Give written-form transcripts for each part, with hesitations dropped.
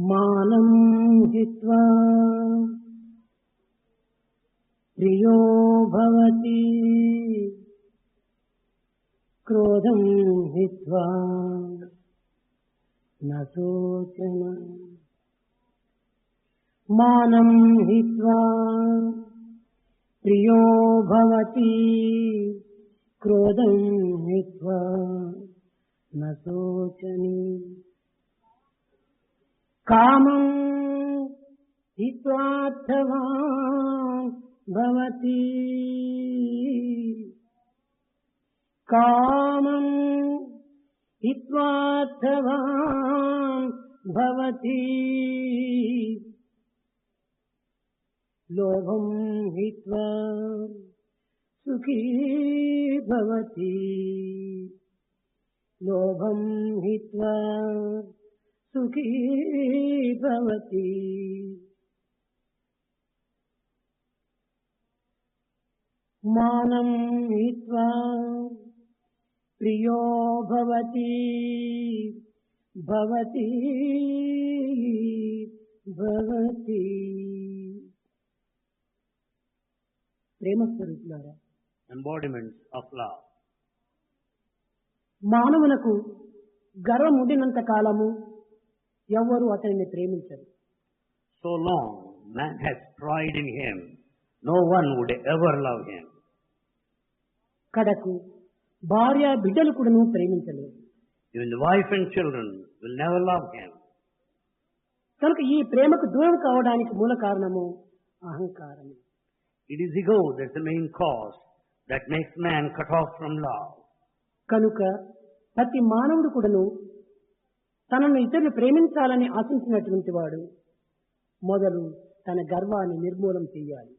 మానం హిత్వా ప్రియో భవతి క్రోధం హిత్వా న శోచన. మానం హిత్వా ప్రియో భవతి క్రోధం హిత్వా న శోచని. కామం హిత్వార్థవాన్ భవతి కామం హిత్వార్థవాన్ భవతి లోభం హిత్వా సుఖీ భవతి లోభం హిత్వా సుఖీ భవతి. మానం హిత్వా ప్రియో భవతి భవతి భవతి. ప్రేమ స్వరూపులారా, embodiments of love. మానవులకు గర్వం ఉండినంత కాలము ఎవ్వరూ అతనిని ప్రేమించరు. So long man has pride in him, no one would ever love him. కడకు భార్య బిడ్డలు కూడాను ప్రేమించలేరు. Even the wife and children will never love him. కనుక ఈ ప్రేమకు దూరం కావడానికి మూల కారణము అహంకారము. It is ego that's the main cause that makes man cut off from love. కనుక ప్రతి మానవుడు కూడాను తనను ఇతరులు ప్రేమించాలని ఆశించినటువంటి వాడు మొదలు తన గర్వాన్ని నిర్మూలం చేయాలి.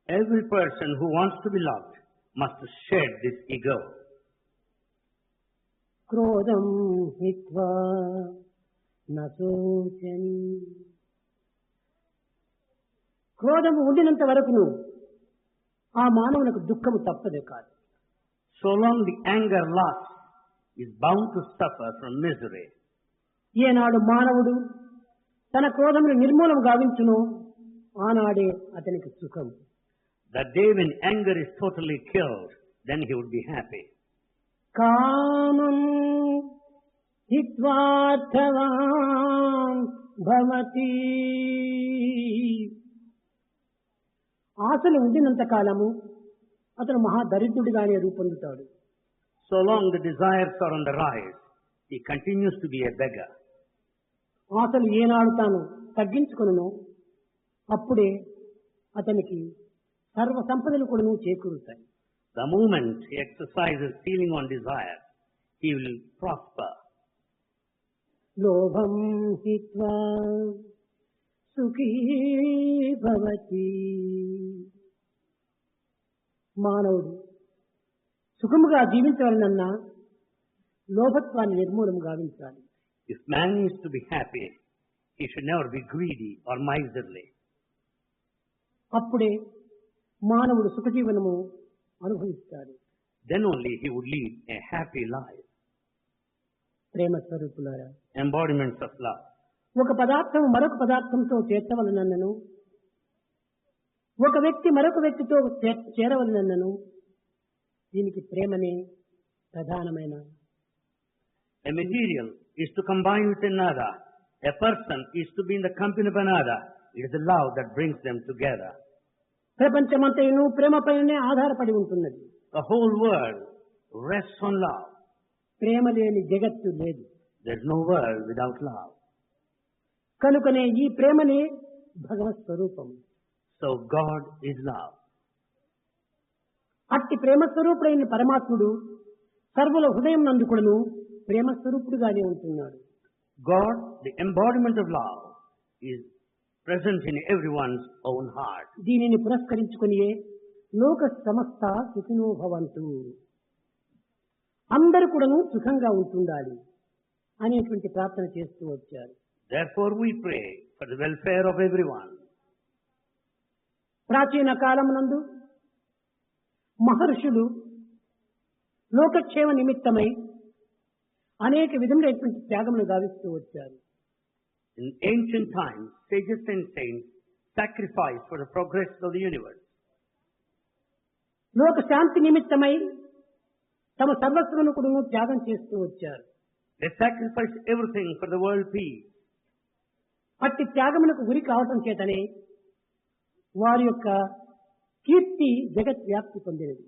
Every person who wants to be loved must shed this ego. క్రోధం హిత్వా న శోచని. క్రోధము ఉండినంత వరకును ఆ మానవునికి దుఃఖము తప్పదే కాదు. So long the anger lasts, is bound to suffer from misery. ఏనాడు మానవుడు తన క్రోధమును నిర్మూలం గావించును ఆనాడే అతనికి సుఖం. That day when anger is totally killed, then he would be happy. కామం హిత్వార్థవాన్ భవతి. ఆశలు ఉండినంత కాలము అతను మహాదరిద్రుడిగానే రూపొందుతాడు. So long the desires are on the rise, he continues to be a beggar. ఆశలు ఏనాడు తాను తగ్గించుకొనునో అప్పుడే అతనికి సర్వ సంపదలు కూడా చేకూరుతాయి. The moment he exercises ceiling on desire, he will prosper. లోభం హిత్వా సుఖీ భవతి. మానవుడు సుఖముగా జీవించాలనన్నా లోభత్వాన్ని నిర్మూలం గావించాలి. If man needs to be happy, he should never be greedy or miserly. అప్పుడే మానవుడు సుఖజీవనము అనుభవిస్తాడు. Then only he would lead a happy life. ప్రేమ స్వరూపులారా, Embodiments of love. ఒక పదార్థం మరొక పదార్థంతో చేర్చవలనన్నను, ఒక వ్యక్తి మరొక వ్యక్తితో చేరవలనన్నను దీనికి ప్రేమనే ప్రధానమైన. A material is to combine with another. A person is to be in the company of another. It is the love that brings them together. ప్రపంచమంతయును ప్రేమపైనే ఆధారపడి ఉంటున్నది. The whole world rests on love. ప్రేమ లేని జగత్తు లేదు. There is no world without love. కనుకనే ఈ ప్రేమనే భగవత్ స్వరూపం. So God is love. అట్టి ప్రేమ స్వరూపుడైన పరమాత్ముడు సర్వుల హృదయం నందుకుడును ప్రేమ స్వరూపుడుగానే ఉంటున్నాడు. God, the embodiment of love, is present in everyone's own heart. దీనిని పురస్కరించుకునియే లోక సమస్త సుఖినో భవంతు, అందరూ కూడాను సుఖంగా ఉంటుండాలి అనేటువంటి ప్రార్థన చేస్తూ వచ్చారు. Therefore we pray for the welfare of everyone. ప్రాచీన కాలమునందు మహర్షులు లోకక్షేమ నిమిత్తమై అనేక విధములైనటువంటి త్యాగములు గావిస్తూ వచ్చారు. In ancient times, sages and saints sacrificed for the progress of the universe. లోక శాంతి నిమిత్తమై తమ సర్వస్వమును కూడా త్యాగం చేస్తూ వచ్చారు. They sacrificed everything for the world peace. అట్టి త్యాగమునకు గురి కావటం చేతనే వారి యొక్క కీర్తి జగత్ వ్యాప్తి పొందినది.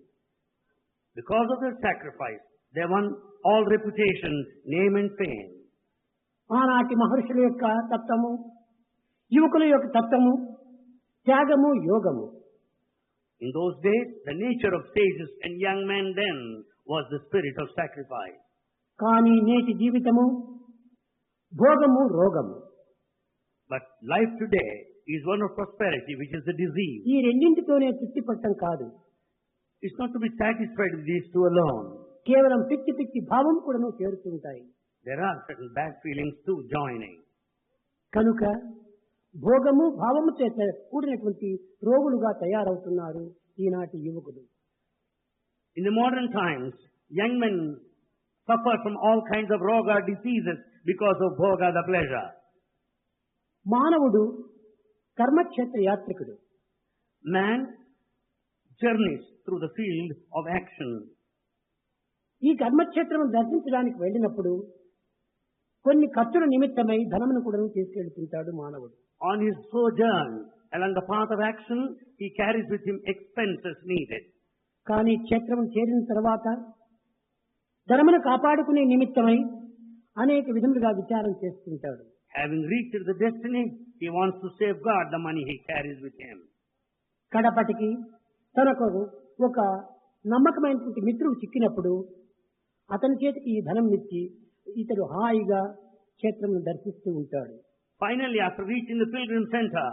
Because of their sacrifice, they won all reputation, name and fame. ఆనాటి మహర్షుల యొక్క తత్వము, యువకుల యొక్క తత్వము, త్యాగము, యోగము. In those days, the nature of sages and young men then was the spirit of sacrifice. కానీ నేటి జీవితము భోగము, రోగము. But life today is one of prosperity, which is a disease. ఈ రెండింటితోనే తృప్తి పట్టం కాదు. It's not to be satisfied with these two alone. కేవలం పిచ్చి పిచ్చి భావం కూడా చేరుతుంటాయి. There are certain bad feelings too joining. కనుక భోగము, భావము చేత కూడినటువంటి రోగులుగా తయారవుతున్నారు ఈనాటి యువకులు. In the modern times, young men suffer from all kinds of roga diseases because of bhoga, the pleasure. మానవుడు కర్మక్షేత్ర యాత్రికుడు. Man journeys through the field of action. ఈ కర్మక్షేత్రం దర్శించడానికి వెళ్ళినప్పుడు కొన్ని ఖర్చుల నిమిత్తమై ధనమును కూడా తీసుకెళ్తుంటాడు మానవుడు. On his sojourn along the path of action, he carries with him expenses needed. కానీ క్షేత్రం చేరిన తర్వాత ధనమును కాపాడుకునే నిమిత్తమై అనేక విధములుగా విచారం చేస్తుంటాడు. Having reached the destiny, he wants to safeguard the money he carries with him. కడపటికి తనకు ఒక నమ్మకమైనటువంటి మిత్రుడు చిక్కినప్పుడు అతని చేతికి ఈ ధనం ఇచ్చి ఇతడు హాయిగా క్షేత్రమును దర్శిస్తూ ఉంటాడు. Finally, after reaching the pilgrim center,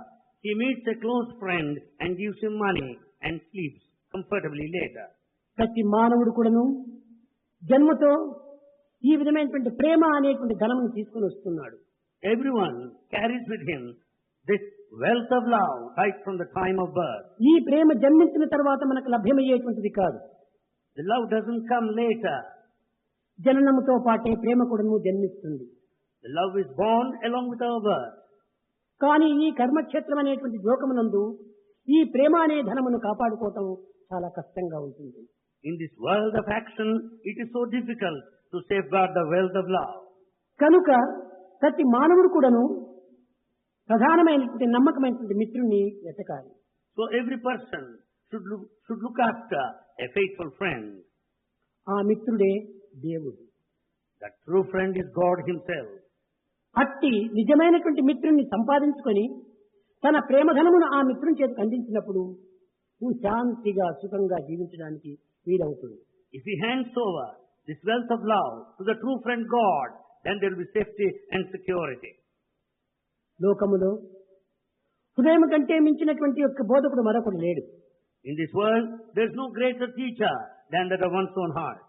he meets a close friend and gives him money and sleeps comfortably later. ప్రతి మానవుడు కూడాను జన్మతో ఈ విధమైనటువంటి ప్రేమ అనేటువంటి ధనమును తీసుకుని వస్తున్నాడు. Everyone carries with him this wealth of love right from the time of birth. ఈ ప్రేమ జన్మించిన తర్వాత మనకు లభ్యమయ్యేటువంటిది కాదు. The love doesn't come later. జననముతో పాటే ప్రేమ కూడాను జన్మిస్తుంది. The love is born along with our birth. కానీ ఈ కర్మక్షేత్రం అనేటువంటి లోకమునందు ఈ ప్రేమ అనే ధనమును కాపాడుకోవటం చాలా కష్టంగా ఉంటుంది. In this world of action, it is so difficult to safeguard the wealth of love. కనుక ప్రతి మానవుడు కూడాను ప్రధానమైనటువంటి నమ్మకమైనటువంటి మిత్రుణ్ణి వెతకాలి. So every person should look after a faithful friend. ఆ మిత్రుడే దేవుడు. That true friend is God himself. అట్టి నిజమైనటువంటి మిత్రుణ్ణి సంపాదించుకొని తన ప్రేమధనమును ఆ మిత్రుని చేతికి అందించినప్పుడు నువ్వు శాంతిగా సుఖంగా జీవించడానికి వీలవుతుంది. If he hands over this wealth of love to the true friend God, then there will be safety and security. లోకములో హృదయం కంటే మించినటువంటి యొక్క బోధకుడు మరొకడు లేడు. In this world, there is no greater teacher than that of one's own heart.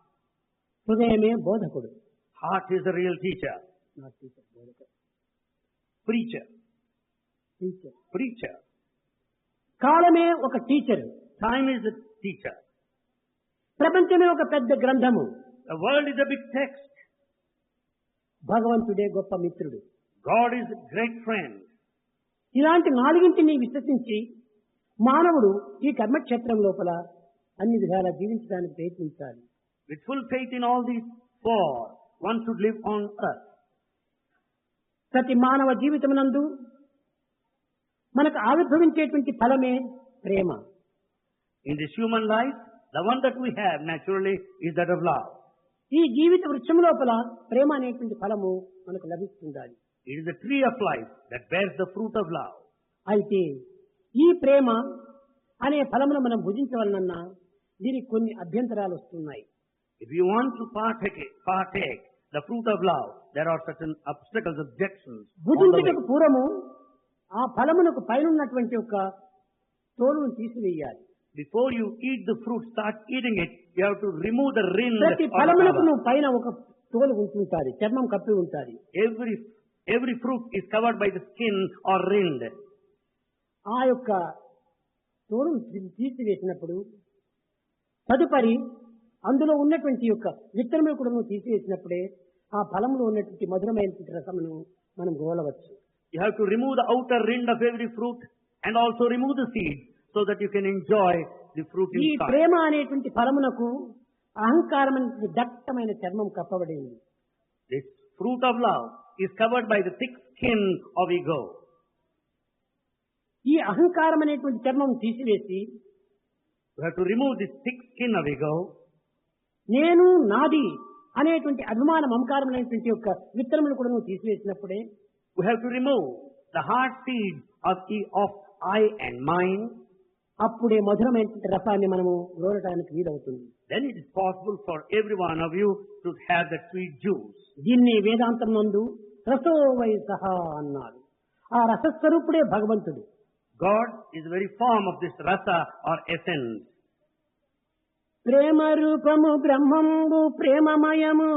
హృదయమే బోధకుడు. Heart is the real teacher. Not teacher, బోధకుడు. Preacher. Teacher. Preacher. కాలమే ఒక teacher. Time is a teacher. ప్రపంచమే ఒక పెద్ద గ్రంథము. The world is a big text. భగవంతుడే గొప్ప మిత్రుడు. God is a great friend. ఇలాంటి నాలుగింటిని విశ్వసించి మానవుడు ఈ కర్మక్షేత్రం లోపల అన్ని విధాలా జీవించడానికి ప్రయత్నించాలి. With full faith in all these four, one should live on earth. ప్రతి మానవ జీవితమునందు మనకు ఆవిర్భవించేటువంటి ఫలమే ప్రేమ. In this human life, the one that we have naturally is that of love. ఈ జీవిత వృక్షం లోపల ప్రేమ అనేటువంటి ఫలము మనకు లభిస్తుండాలి. It is the tree of life that bears the fruit of love. అయితే ఈ ప్రేమ అనే ఫలమును మనం భుజించవలనన్నా దీనికి కొన్ని అభ్యంతరాలు వస్తున్నాయి. If you want to partake the fruit of love, there are certain obstacles, objections. భుజించుటకు పూర్వము ఆ ఫలమునకు పైనున్నటువంటి ఒక తోలును తీసివేయాలి. Before you eat the fruit, start eating it, you have to remove the rind. ప్రతి ఫలమునకు నువ్వు పైన ఒక తోలు ఉంటుంటాది, చర్మం కప్పి ఉంటాది. Every fruit is covered by the skin or rind. ఆ యొక్క తోలును తీసివేసినప్పుడు తదుపరి అందులో ఉన్నటువంటి యొక్క విత్తనములు కూడా నువ్వు తీసివేసినప్పుడే ఆ ఫలంలో ఉన్నటువంటి మధురమైనటువంటి రసమును మనం గోలవచ్చు. You have to remove the outer rind of every fruit and also remove the seeds so that you can enjoy the fruit ఈ inside. ప్రేమ అనేటువంటి ఫలమునకు అహంకారం అనేటువంటి దట్టమైన చర్మం కప్పబడింది. This fruit of love is covered by the thick skin of ego. ఈ అహంకారం అనేటువంటి చర్మం తీసివేసి You have to remove this thick skin of ego. నేను నాది అనేటువంటి అభిమాన మమకారం అనేటువంటి యొక్క విత్తనములు కూడా నువ్వు తీసివేసినప్పుడే We have to remove the hard seeds of I and mine. అప్పుడే మధురమైనటువంటి రసాన్ని మనము లోరటానికి వీలవుతుంది. Then it is possible for every one of you to have that sweet juice. దీన్ని వేదాంతం నందు రసో వై సహా అన్నారు. ఆ రసస్వరూపుడే భగవంతుడు. God is the very form of this rasa or essence. ప్రేమ రూపము బ్రహ్మంబు ప్రేమమయము.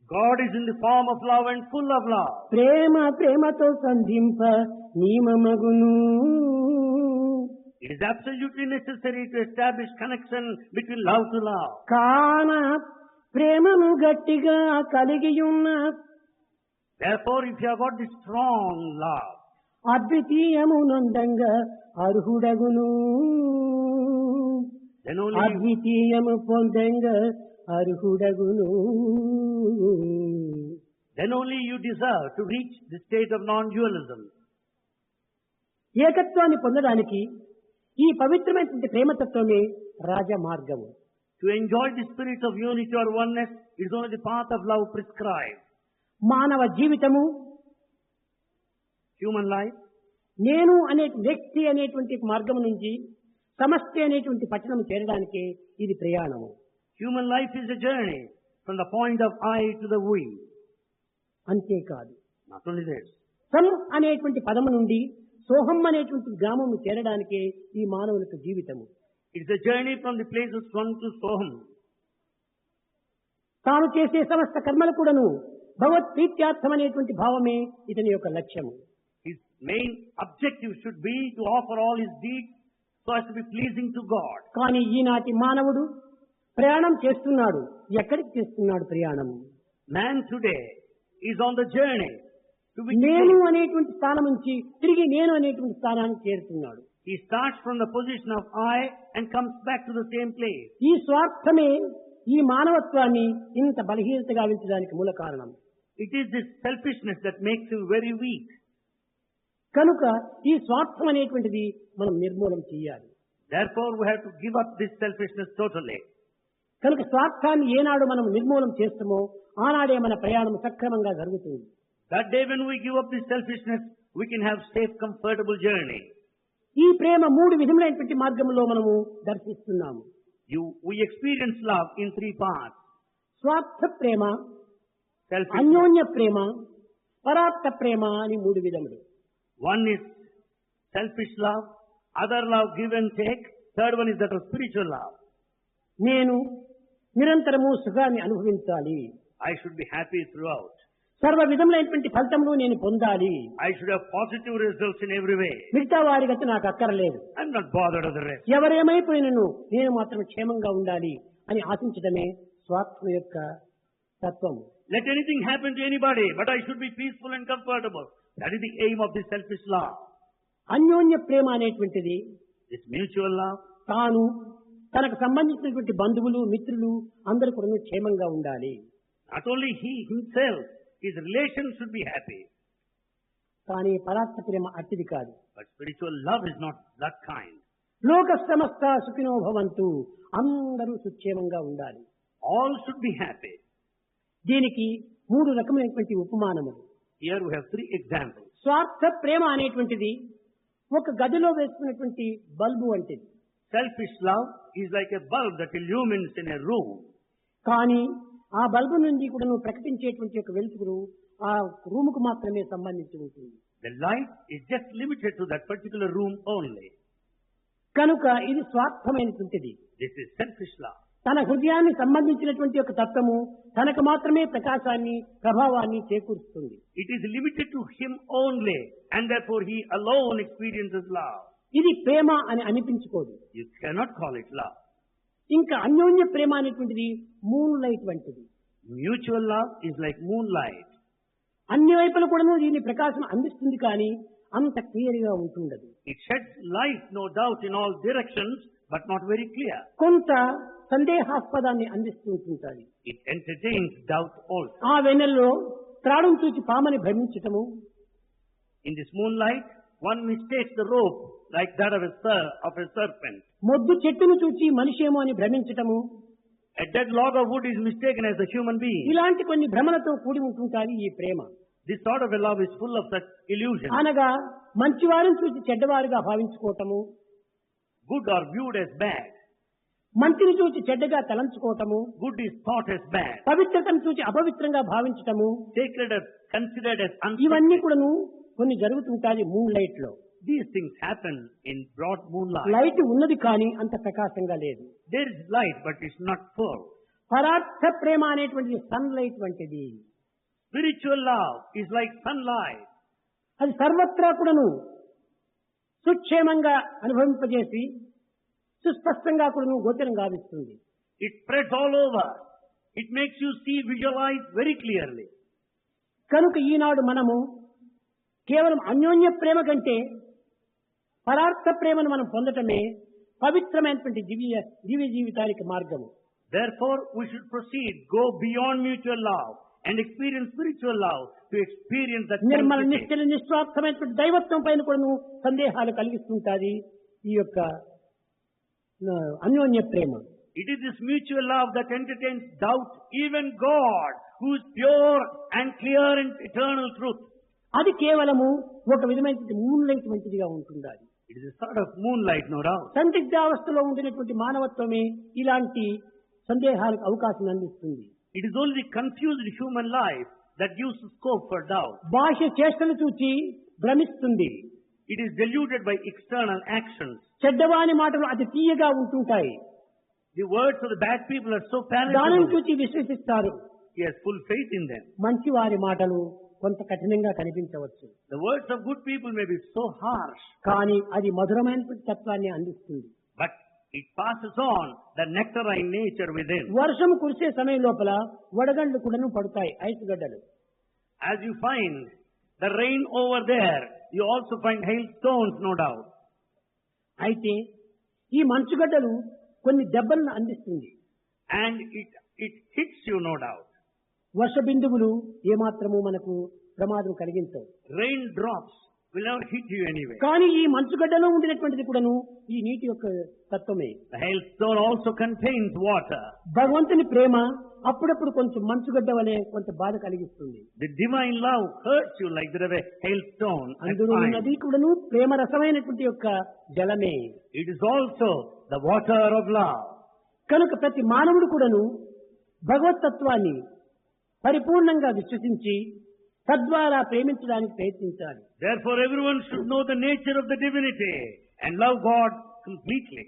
God is in the form of love and full of love. ప్రేమ ప్రేమతో సంధింప నియమమగును. It is absolutely necessary to establish connection between love to love. కాన ప్రేమను గట్టిగా కలిగియున్న Therefore, if you have got this strong love, అద్వితీయమునందంగా అర్హుడగును. then only అద్వితీయము పొందంగా అర్హుడగును. you deserve to reach the state of non-dualism. ఏకత్వాన్ని పొందడానికి ఈ పవిత్రమైనటువంటి ప్రేమతత్వమే రాజమార్గము. To enjoy the spirit of unity or oneness is only the path of love prescribed. మానవ జీవితము Human life, నేను అనే వ్యక్తి అనేటువంటి మార్గం నుంచి సమష్టి అనేటువంటి పట్టణం చేరడానికి ఇది ప్రయాణము. human life is a journey from the point of I to the we. అంతేకాదు, Not only this, సం అనేటువంటి పదము నుండి సోహం అనేటువంటి గ్రామము చేరడానికే ఈ మానవులకు జీవితము. it's a journey from the place of Swam to Soham. తాను చేసే సమస్త కర్మలు కూడాను భగవత్ ప్రీత్యార్థం అనేటువంటి భావమే ఇతని యొక్క లక్ష్యము. His main objective should be to offer all his deeds so as to be pleasing to God. కానీ ఈనాటి మానవుడు ప్రయాణం చేస్తున్నాడు. ఎక్కడికి చేస్తున్నాడు ప్రయాణం? Man today is on the journey to which నేను అనేటువంటి స్థానం నుంచి తిరిగి నేను అనేటువంటి స్థానానికి చేరుతున్నాడు. he starts from the position of I and comes back to the same place. ఈ స్వార్థమే ఈ మానవత్వాన్ని ఇంత బలహీనతగా ఉంచడానికి మూల కారణం. It is this selfishness that makes him very weak. కనుక ఈ స్వార్థం అనేటువంటిది మనం నిర్మూలన చేయాలి. Therefore, we have to give up this selfishness totally. కనుక స్వార్థాన్ని ఏనాడు మనం నిర్మూలన చేస్తామో ఆనాడే మన ప్రయాణం సక్రమంగా జరుగుతుంది. That day when we give up this selfishness, we can have safe, comfortable journey. ఈ ప్రేమ మూడు విధములైనటువంటి మార్గంలో మనము దర్శిస్తున్నాము. We experience love in three parts. స్వార్థ ప్రేమ, Selfishness. అన్యోన్య ప్రేమ, పరార్థ ప్రేమ అని మూడు విధములు. One is selfish love, other love give and take, third one is that of spiritual love. నేను నిరంతరము సుఖాన్ని అనుభవించాలి. I should be happy throughout. సర్వ విధములైనటువంటి ఫలితమును నేను పొందాలి. I should have positive results in every way. మిగతా వారి గతి నాకు అక్కరలేదు. I'm not bothered of the rest. ఎవరేమైపోయినను నేను మాత్రం క్షేమంగా ఉండాలి అని ఆశించడమే స్వార్థం యొక్క తత్వం. Let anything happen to anybody, but I should be peaceful and comfortable. That is the aim of this selfish love. అన్యోన్య ప్రేమ అనేటువంటిది This mutual love, తాను తనకు సంబంధించినటువంటి బంధువులు మిత్రులు అందరూ కూడా క్షేమంగా ఉండాలి. not only he himself, his relations should be happy. కానీ పరార్థ ప్రేమ అట్టిది కాదు. But spiritual love is not that kind. లోక సమస్త సుఖినో భవంతు, అందరూ సుక్షేమంగా ఉండాలి. All should be happy. దీనికి మూడు రకమైనటువంటి ఉపమానములు. Here we have three examples. స్వార్థ ప్రేమ అనేటువంటిది ఒక గదిలో వేసుకున్నటువంటి బల్బు వంటిది. Selfish love is like a bulb that illumines in a room. కానీ ఆ బల్బు నుండి కూడా నువ్వు ప్రకటించేటువంటి ఒక వెలుతురు ఆ రూముకు మాత్రమే సంబంధించి ఉంటుంది. The light is just limited to that particular room only. కనుక ఇది స్వార్థమైనటువంటిది. This is selfish love. తన హృదయాన్ని సంబంధించినటువంటి ఒక తత్వము తనకు మాత్రమే ప్రకాశాన్ని ప్రభావాన్ని చేకూరుస్తుంది. It is limited to him only, and therefore he alone experiences love. ఇది ప్రేమ అని అనిపించుకోదు. You cannot call it love. ఇంకా అన్యోన్య ప్రేమ అనేటువంటిది మూన్ లైట్ వంటిది. Mutual love is like moonlight. అన్ని వైపుల కూడాను దీని ప్రకాశం అందిస్తుంది కానీ అంత క్లియర్ గా ఉంటుండదు. It sheds light, no doubt, in all directions, but not very clear. కొంత సందేహాస్పదాన్ని అందిస్తూ ఉంటుంటాయి. It entertains doubt also. ఆ వెన్నెల్లో త్రాడును చూచి పామని భ్రమించటము, In this moonlight, one mistakes the rope like that of a serpent. మొద్దు చెట్టును చూచి మనిషేమో అని భ్రమించటము, A dead log of wood is mistaken as a human being. ఇలాంటి కొన్ని భ్రమలతో కూడి ఉంటుంటాయి ఈ ప్రేమ. This sort of a love is full of such illusions. అనగా మంచివారిని చూసి చెడ్డవారుగా భావించుకోవటము, Good are viewed as bad. మంచిని చూసి చెడ్డగా తలంచుకోవటము, Good is thought as bad. పవిత్రతను చూసి అపవిత్రంగా భావించటము, Sacred as considered as ఇవన్నీ unsacred. కూడాను కొన్ని జరుగుతుంటాయి మూన్ లైట్ లో. These things happen in broad moonlight. Light ఉన్నది కానీ అంత ప్రకాశంగా లేదు. There is light, but it's not full. పరార్థ ప్రేమ అనేటువంటిది సన్ లైట్ వంటిది. Spiritual love is like sunlight. అది సర్వత్రా కూడాను సుక్షేమంగా అనుభవింపజేసి సుస్పష్టంగా కూడాను గోచరం గావిస్తుంది. It spreads all over. It makes you see, visualize very clearly. కనుక ఈనాడు మనము కేవలం అన్యోన్య ప్రేమ కంటే పరార్థ ప్రేమను మనం పొందటమే పవిత్రమైనటువంటి దివ్య జీవితానికి మార్గము. Therefore, we should proceed, go beyond mutual love and experience spiritual love to experience that Nirmala simplicity. నిశ్చల నిస్వార్థమైనటువంటి దైవత్వం పైన కూడాను సందేహాలు కలిగిస్తుంటాది ఈ యొక్క అన్యోన్య ప్రేమ. It is this mutual love that entertains doubt, even God, who is pure and clear and eternal truth. అది కేవలము ఒక విధమైనటువంటి మూన్ లైట్ వంటిదిగా ఉంటుండాలి. It is a sort of moonlight, no doubt. సందిగ్ధావస్థలో ఉండినటువంటి మానవత్వమే ఇలాంటి సందేహాలకు అవకాశం అందిస్తుంది. It is only confused human life that gives scope for doubt. బాహ్య చేష్టలు చూచి భ్రమిస్తుంది. It is deluded by external actions. చెడ్డవాని మాటలు అతి తీయగా ఉంటుంటాయి. The words of the bad people are so దానిని palatable. చూచి విశ్వసిస్తారు. He has full faith in them. మంచి వారి మాటలు కొంత కఠినంగా కనిపించవచ్చు, The words of good people may be so harsh, కానీ అది మధురమైనటువంటి తత్వాన్ని అందిస్తుంది. but it passes on the nectarine nature within. వర్షం కురిసే సమయం లోపల వడగండ్లు కూడాను పడతాయి, ఐస్ గడ్డలు. As you find the rain over there, you also find hailstones, no doubt. అయితే ఈ మంచుగడ్డలు కొన్ని దెబ్బలను అందిస్తుంది. And it hits you, no doubt. వర్ష బిందువులు ఏమాత్రము మనకు ప్రమాదం కలిగించవు. Raindrops will not hit you anyway. కానీ ఈ మంచుగడ్డలో ఉండినటువంటిది కూడాను ఈ నీటి యొక్క తత్వమే. The hailstone also contains water. భగవంతుని ప్రేమ అప్పుడప్పుడు కొంచెం మంచుగడ్డ వలె కొంత బాధ కలిగిస్తుంది. The divine love hurts you like that of a hailstone at అందులో times. ఉన్నది కూడాను ప్రేమ రసమైనటువంటి యొక్క జలమే. It is also the water of love. కనుక ప్రతి మానవుడు కూడాను భగవతత్వాన్ని పరిపూర్ణంగా విశ్వసించి తద్వారా ప్రేమించడానికి ప్రయత్నించాలి. Therefore, everyone should know the nature of the divinity and love God completely.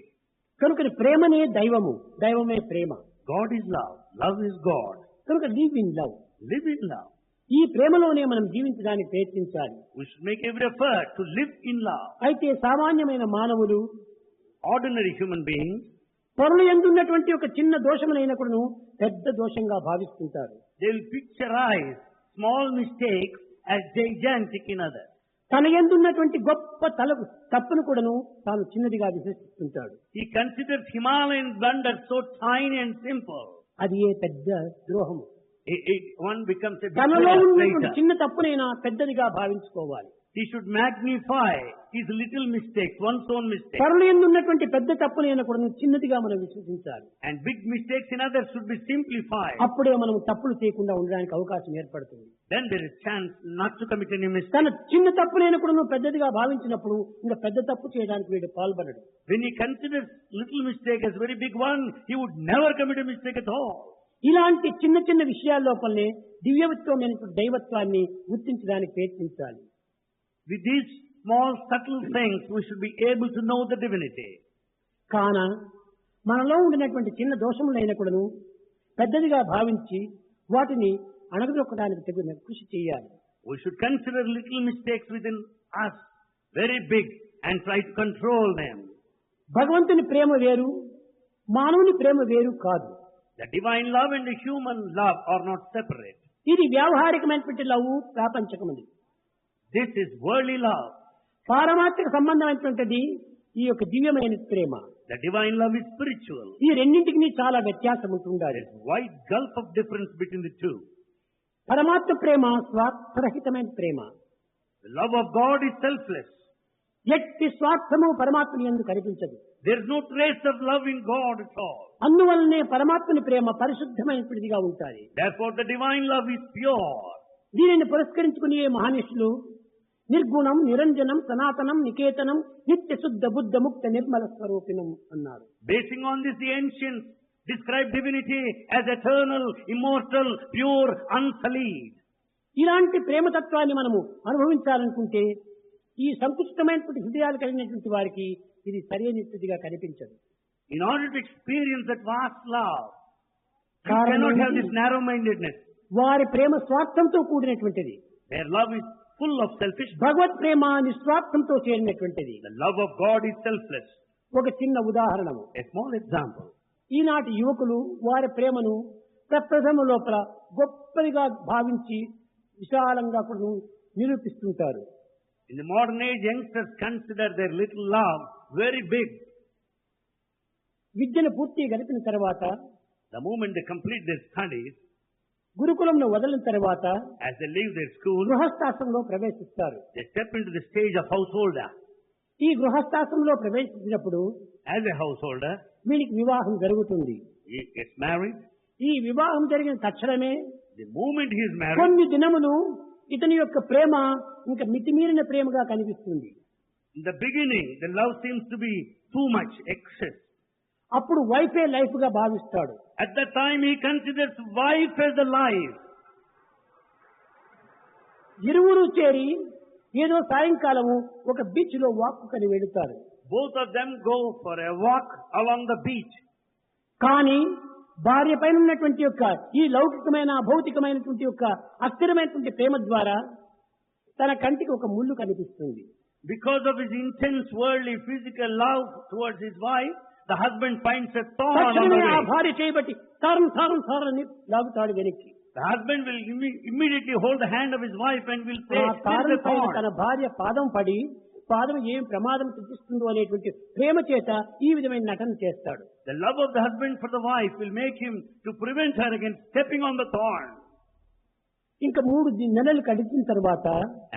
కనుక ప్రేమనే దైవము, దైవమే ప్రేమ. God is love. Love is God. కనుక live in love. Live in love. ఈ ప్రేమలోనే మనం జీవించడానికి ప్రయత్నించాలి. We should make every effort to live in love. అయితే సామాన్యమైన మానవులు Ordinary human beings, పరులు ఎందున్నటువంటి ఒక చిన్న దోషమునైనా కూడాను పెద్ద దోషంగా భావిస్తుంటారు. they will picturize small mistakes as gigantic in others. తన ఎందున్నటువంటి గొప్ప తప్పును కూడాను తాను చిన్నదిగా విశ్వసిస్తుంటాడు. He considers Himalayan blunder so tiny and simple. అది ఏ పెద్ద ద్రోహము. One becomes a తనలో betrayer ఉన్నటువంటి later. చిన్న తప్పునైనా పెద్దదిగా భావించుకోవాలి. He should magnify his little mistakes, one's own mistakes. పరులు ఎందున్నటువంటి పెద్ద తప్పునైనా కూడా చిన్నదిగా మనం విశ్వసించాలి. And big mistakes in others should be simplified. అప్పుడే మనం తప్పులు చేయకుండా ఉండడానికి అవకాశం ఏర్పడుతుంది. Then there is chance not to commit any mistake. తన చిన్న తప్పునైనా కూడా నువ్వు పెద్దదిగా భావించినప్పుడు ఇంకా పెద్ద తప్పు చేయడానికి వీడు పాల్పడడు. When he considers little mistake as very big one, he would never commit a mistake at all. ఇలాంటి చిన్న చిన్న విషయాల లోపలనే దివ్యత్వమైనటువంటి దైవత్వాన్ని గుర్తించడానికి ప్రయత్నించాలి. With these small subtle things, we should be able to know the divinity. కాన మనలో ఉండినటువంటి చిన్న దోషములైన కూడాను పెద్దదిగా భావించి వాటిని అణగదొక్కడానికి తగిన కృషి చేయాలి. We should consider little mistakes within us very big and try to control them. భగవంతుని ప్రేమ వేరు, మానవుని ప్రేమ వేరు కాదు. The divine love and the human love are not separate. ఇది వ్యావహారికమైనటువంటి లవ్, ప్రాపంచకముది. This is worldly love. పారమాత్రిక సంబంధమైనటువంటిది ఈ యొక్క దివ్యమైన ప్రేమ. The divine love is spiritual. ఈ రెండింటికి చాలా వ్యత్యాసం ఉంటుండాలి. There is wide gulf of difference between the two. పరమాత్మ ప్రేమ స్వార్థరహితమైన ప్రేమ. The love of God is selfless. ఎట్టి స్వార్థము పరమాత్మని యందు కనిపించదు. There is no trace of love in God at all. అందువల్లనే పరమాత్మని ప్రేమ పరిశుద్ధమైనటువంటిదిగా ఉంటాయి. Therefore the divine love is pure. దీనిని పురస్కరించుకుని మహానిష్ఠులు నిర్గుణం, నిరంజనం, సనాతనం, నికేతనం, నిత్య శుద్ధ బుద్ధ ముక్త నిర్మల స్వరూపిణం అన్నారు. Basing on this, the ancients describe divinity as eternal, immortal, pure, unsullied. ఇలాంటి ప్రేమతత్వాన్ని మనము అనుభవించాలనుకుంటే ఈ సంకుచితమైనటువంటి హృదయాలు కలిగినటువంటి వారికి ఇది సరైనటువంటిదిగా కనిపించదు. In order to experience that vast love, you కారణం cannot have ఏంటి? this narrow-mindedness. వారి ప్రేమ స్వార్థంతో కూడినటువంటిది. Their love is full of selfishness. Bhagwat Prema నిస్వార్థంతో చేరినటువంటిది. The love of God is selfless. ఒక చిన్న ఉదాహరణము. A small example. ఈనాటి యువకులు వారి ప్రేమను ప్రప్రథమ లోపల గొప్పదిగా భావించి విశాలంగా కూడా నిరూపిస్తుంటారు. In the modern age, youngsters consider their little love very big. విద్యను పూర్తి గడిపిన తర్వాత, The moment they complete their studies, గురుకులంలో వదిలిన తర్వాత as they leave their school, గృహస్థాశ్రమంలో ప్రవేశిస్తారు. they step into the stage of householder. ఈ గృహస్థాశ్రమంలో ప్రవేశించినప్పుడు As a householder, వీరికి వివాహం జరుగుతుంది. he gets married. ఈ వివాహం జరిగిన తక్షణమే The moment he is married, కొన్ని దినములు ఇతని యొక్క ప్రేమ ఇంకా మితిమీరిన ప్రేమగా కనిపిస్తుంది. in the beginning, the love seems to be too much, excess. అప్పుడు వైఫే లైఫ్ గా భావిస్తాడు. At that time, he considers wife as the life. ఇరువురు చేరి ఏదో సాయంకాలము ఒక బీచ్ లో వాక్ కని వెళుతారు. Both of them go for a walk along the beach. కానీ భార్య పైన ఉన్నటువంటి యొక్క ఈ లౌకికమైన భౌతికమైనటువంటి యొక్క అస్థిరమైనటువంటి ప్రేమ ద్వారా తన కంటికి ఒక ముళ్ళు కనిపిస్తుంది. Because of his intense worldly physical love towards his wife, the husband finds a thorn on the తక్షణమే ఆ way. భార్య చేయబట్టి సారం సారం సారని లాగుతాడు వెనక్కి. The husband will immediately hold the hand of his wife and will say, ఆ "There's తారం a పైన thorn." తన భార్య పాదం పడి పాదం ఏం ప్రమాదం సృష్టిస్తుందో అనేటువంటి ప్రేమ చేత ఈ విధమైన నటన చేస్తాడు. The love of the husband for the wife will make him to prevent her against stepping on the thorn. ఇంకా 3 నెలలు గడిచిన తర్వాత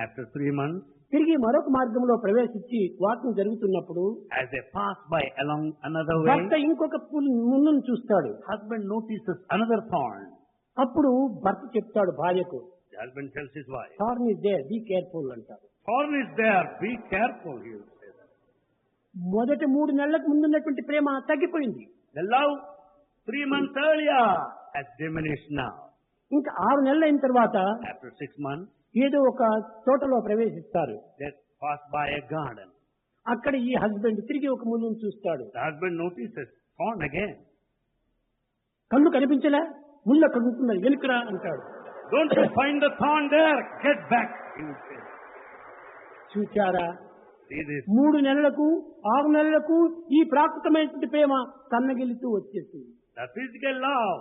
After 3 months, తిరిగి మరొక మార్గంలో ప్రవేశించి వాకింగ్ జరుగుతున్నప్పుడు as they pass by along another way, భర్త ఇంకొక ముళ్ళను చూస్తాడు. husband notices another thorn. అప్పుడు భర్త చెప్తాడు భార్యకు, The husband tells his wife, thorn is there, be careful అంటాడు. "Thorn is there, be careful," he will say. మొదటి 3 నెలలకు ముందున్నటువంటి ప్రేమ తగ్గిపోయింది. The love 3 months earlier has diminished now. ఇంకా 6 నెలలు అయిన తర్వాత After 6 months, ఏదో ఒక తోటలో ప్రవేశిస్తారు. they pass by a garden. అక్కడ ఈ హస్బెండ్ తిరిగి ఒక ముళ్ళను చూస్తాడు. The husband notices thorn again. కన్ను కనిపించలే, ముళ్ళు అక్కడ ఉంటున్నది, వెనుకరా అంటాడు. "Don't you find the thorn there? Get back," he would say. చూచారా, See this? 3 నెలలకు 6 నెలలకు ఈ ప్రాకృతమైనటువంటి ప్రేమ సన్నగిలుతూ వచ్చేసింది. The physical love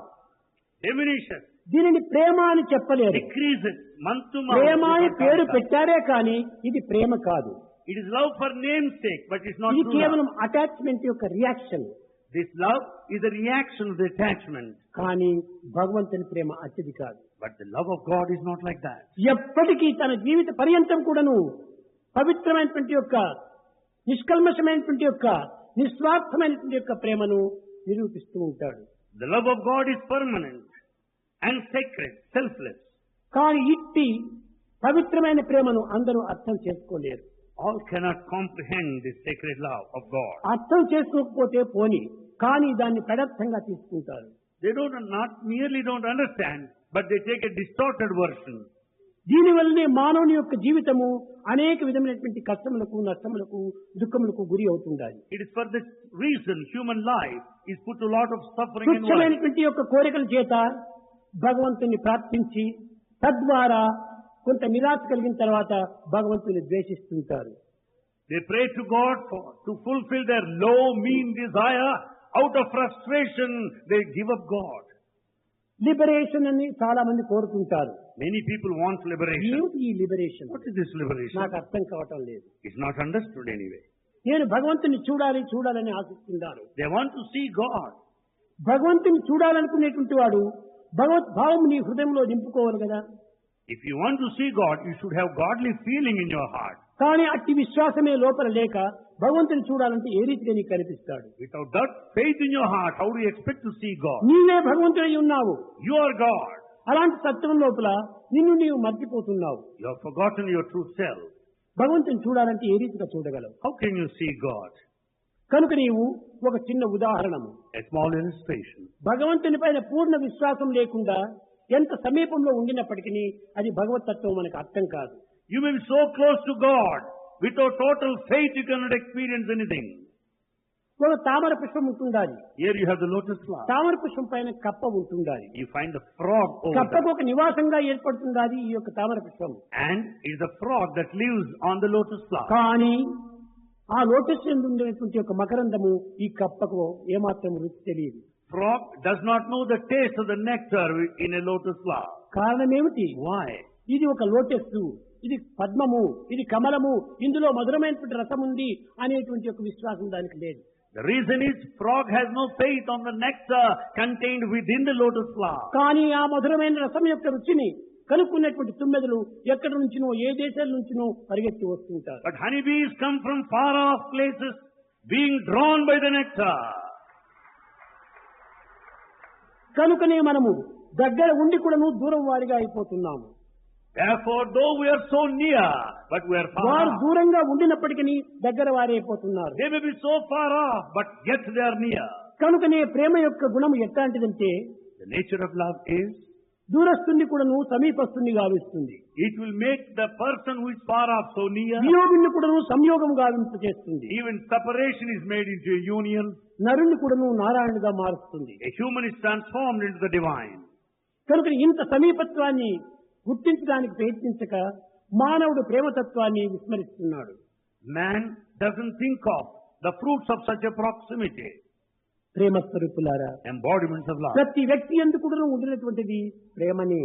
diminishes, దీనిని ప్రేమ అని చెప్పలేరు. decreases month to month. ప్రేమ అని పేరు పెట్టారే కానీ ఇది ప్రేమ కాదు. It is love for namesake, but it's not ఇది true love. కేవలం అటాచ్మెంట్ యొక్క reaction. This love is a reaction of the attachment, కానీ భగవంతుని ప్రేమ అతిది కాదు. but the love of God is not like that. ఎప్పటికీ తన జీవిత పర్యంతం కూడాను పవిత్రమైనటువంటి యొక్క నిష్కల్మషమైనటువంటి యొక్క నిస్వార్థమైనటువంటి యొక్క ప్రేమను నిరూపిస్తూ ఉంటాడు. The love of God is permanent and sacred, selfless. కానీ ఇట్టి పవిత్రమైన ప్రేమను అందరూ అర్థం చేసుకోలేరు. All cannot comprehend this sacred love of God. అర్థం చేసుకోకపోతే పోని, కానీ దాన్ని పదార్థంగా తీసుకుంటారు. They not merely don't understand, but they take a distorted version. దీనివల్లనే మానవుని యొక్క జీవితము అనేక విధమైనటువంటి కష్టములకు, నష్టములకు, దుఃఖములకు గురి అవుతుండాలి. It is for this reason human life is put to a lot of suffering and worry. తుచ్చమైనటువంటి యొక్క కోరికల చేత భగవంతుని ప్రార్థించి తద్వారా కొంత నిరాశ కలిగిన తర్వాత భగవంతుని ద్వేషిస్తుంటారు. They pray to God to fulfill their low, mean desire. Out of frustration, they give up God. Liberation అని చాలా మంది కోరుకుంటారు. Many people want liberation. ఏమిటి ఈ liberation? What is this liberation? నాకు అర్థం కావటం లేదు. It's not understood anyway. నేను భగవంతుని చూడాలని ఆశిస్తున్నాను. They want to see God. భగవంతుని చూడాలనుకునేటువంటి వాడు భగవద్భావం నీ హృదయంలో నింపుకోవాలి కదా. If you want to see God, you should have godly feeling in your heart. కానీ అట్టి విశ్వాసమే లోపల లేక భగవంతుని చూడాలంటే ఏ రీతిగా నీకు కనిపిస్తాడు? Without that faith in your heart, how do you expect to see God? నీవే భగవంతుడై ఉన్నావు. You are God. అలాంటి సత్యం లోపల నిన్ను నీవు మర్చిపోతున్నావు. You have forgotten your true self. భగవంతుని చూడాలంటే ఏ రీతిగా చూడగలవు? How can you see God? కనుక నీవు ఒక చిన్న ఉదాహరణము, A small illustration. భగవంతుని పైన పూర్ణ విశ్వాసం లేకుండా ఎంత సమీపంలో ఉండినప్పటికీ అది భగవతత్వం మనకు అర్థం కాదు. You may be so close to God. Without total faith, you cannot experience anything. ఒక తామర పుష్పం ఉంటుండాలి. Here you have the lotus flower. తామర పుష్పం పైన కప్ప ఉంటుండాలి. You find the frog over కప్పకు there. ఒక నివాసంగా ఏర్పడుతుండాలి ఈ యొక్క తామర పుష్పం. And it is the frog that lives on the lotus flower. కానీ ఆ లోటస్ యందు ఉండేటువంటి ఒక మకరందము ఈ కప్పకు ఏమాత్రం రుచి తెలియదు. Frog does not know the taste of the nectar in a lotus flower. కారణం ఏమిటి? Why? ఇది ఒక లోటస్, ఇది పద్మము, ఇది కమలము, ఇందులో మధురమైనటువంటి రసం ఉంది అనేటువంటి ఒక విశ్వాసం దానికి లేదు. The reason is frog has no faith on the nectar contained within the lotus flower. కానీ ఆ మధురమైన రసం యొక్క రుచిని కనుక్కున్నటువంటి తుమ్మెదలు ఎక్కడి నుంచినో ఏ దేశాల నుంచినో పరిగెత్తి వస్తుంటారు. But honeybees come from far off places being drawn by the nectar. కనుకనే మనము దగ్గర ఉండి కూడాను దూరం వారిగా అయిపోతున్నాము. Therefore, though we are so near, but we are far వారు off. దూరంగా ఉండినప్పటికీ దగ్గర వారి అయిపోతున్నారు. They may be so far off, but yet they are near. కనుకనే ప్రేమ యొక్క గుణం ఎట్లాంటిదంటే The nature of love is, దూరస్తుని కూడాను సమీపస్తుని గావిస్తుంది. it will make the person who is far off so near. వియోగిని కూడాను సంయోగం గావింప చేస్తుంది. Even separation is made into a union. నరుని కూడాను నారాయణుగా మారుస్తుంది. A human is transformed into the divine. కనుక ఇంత సమీపత్వాన్ని గుర్తించడానికి ప్రయత్నించక మానవుడు ప్రేమతత్వాన్ని విస్మరిస్తున్నాడు. Man doesn't think of the fruits of such a proximity, ప్రేమ స్వరూపులారా, embodiments of love. ప్రతి వ్యక్తి ఎందుకు ఉండినటువంటిది ప్రేమనే.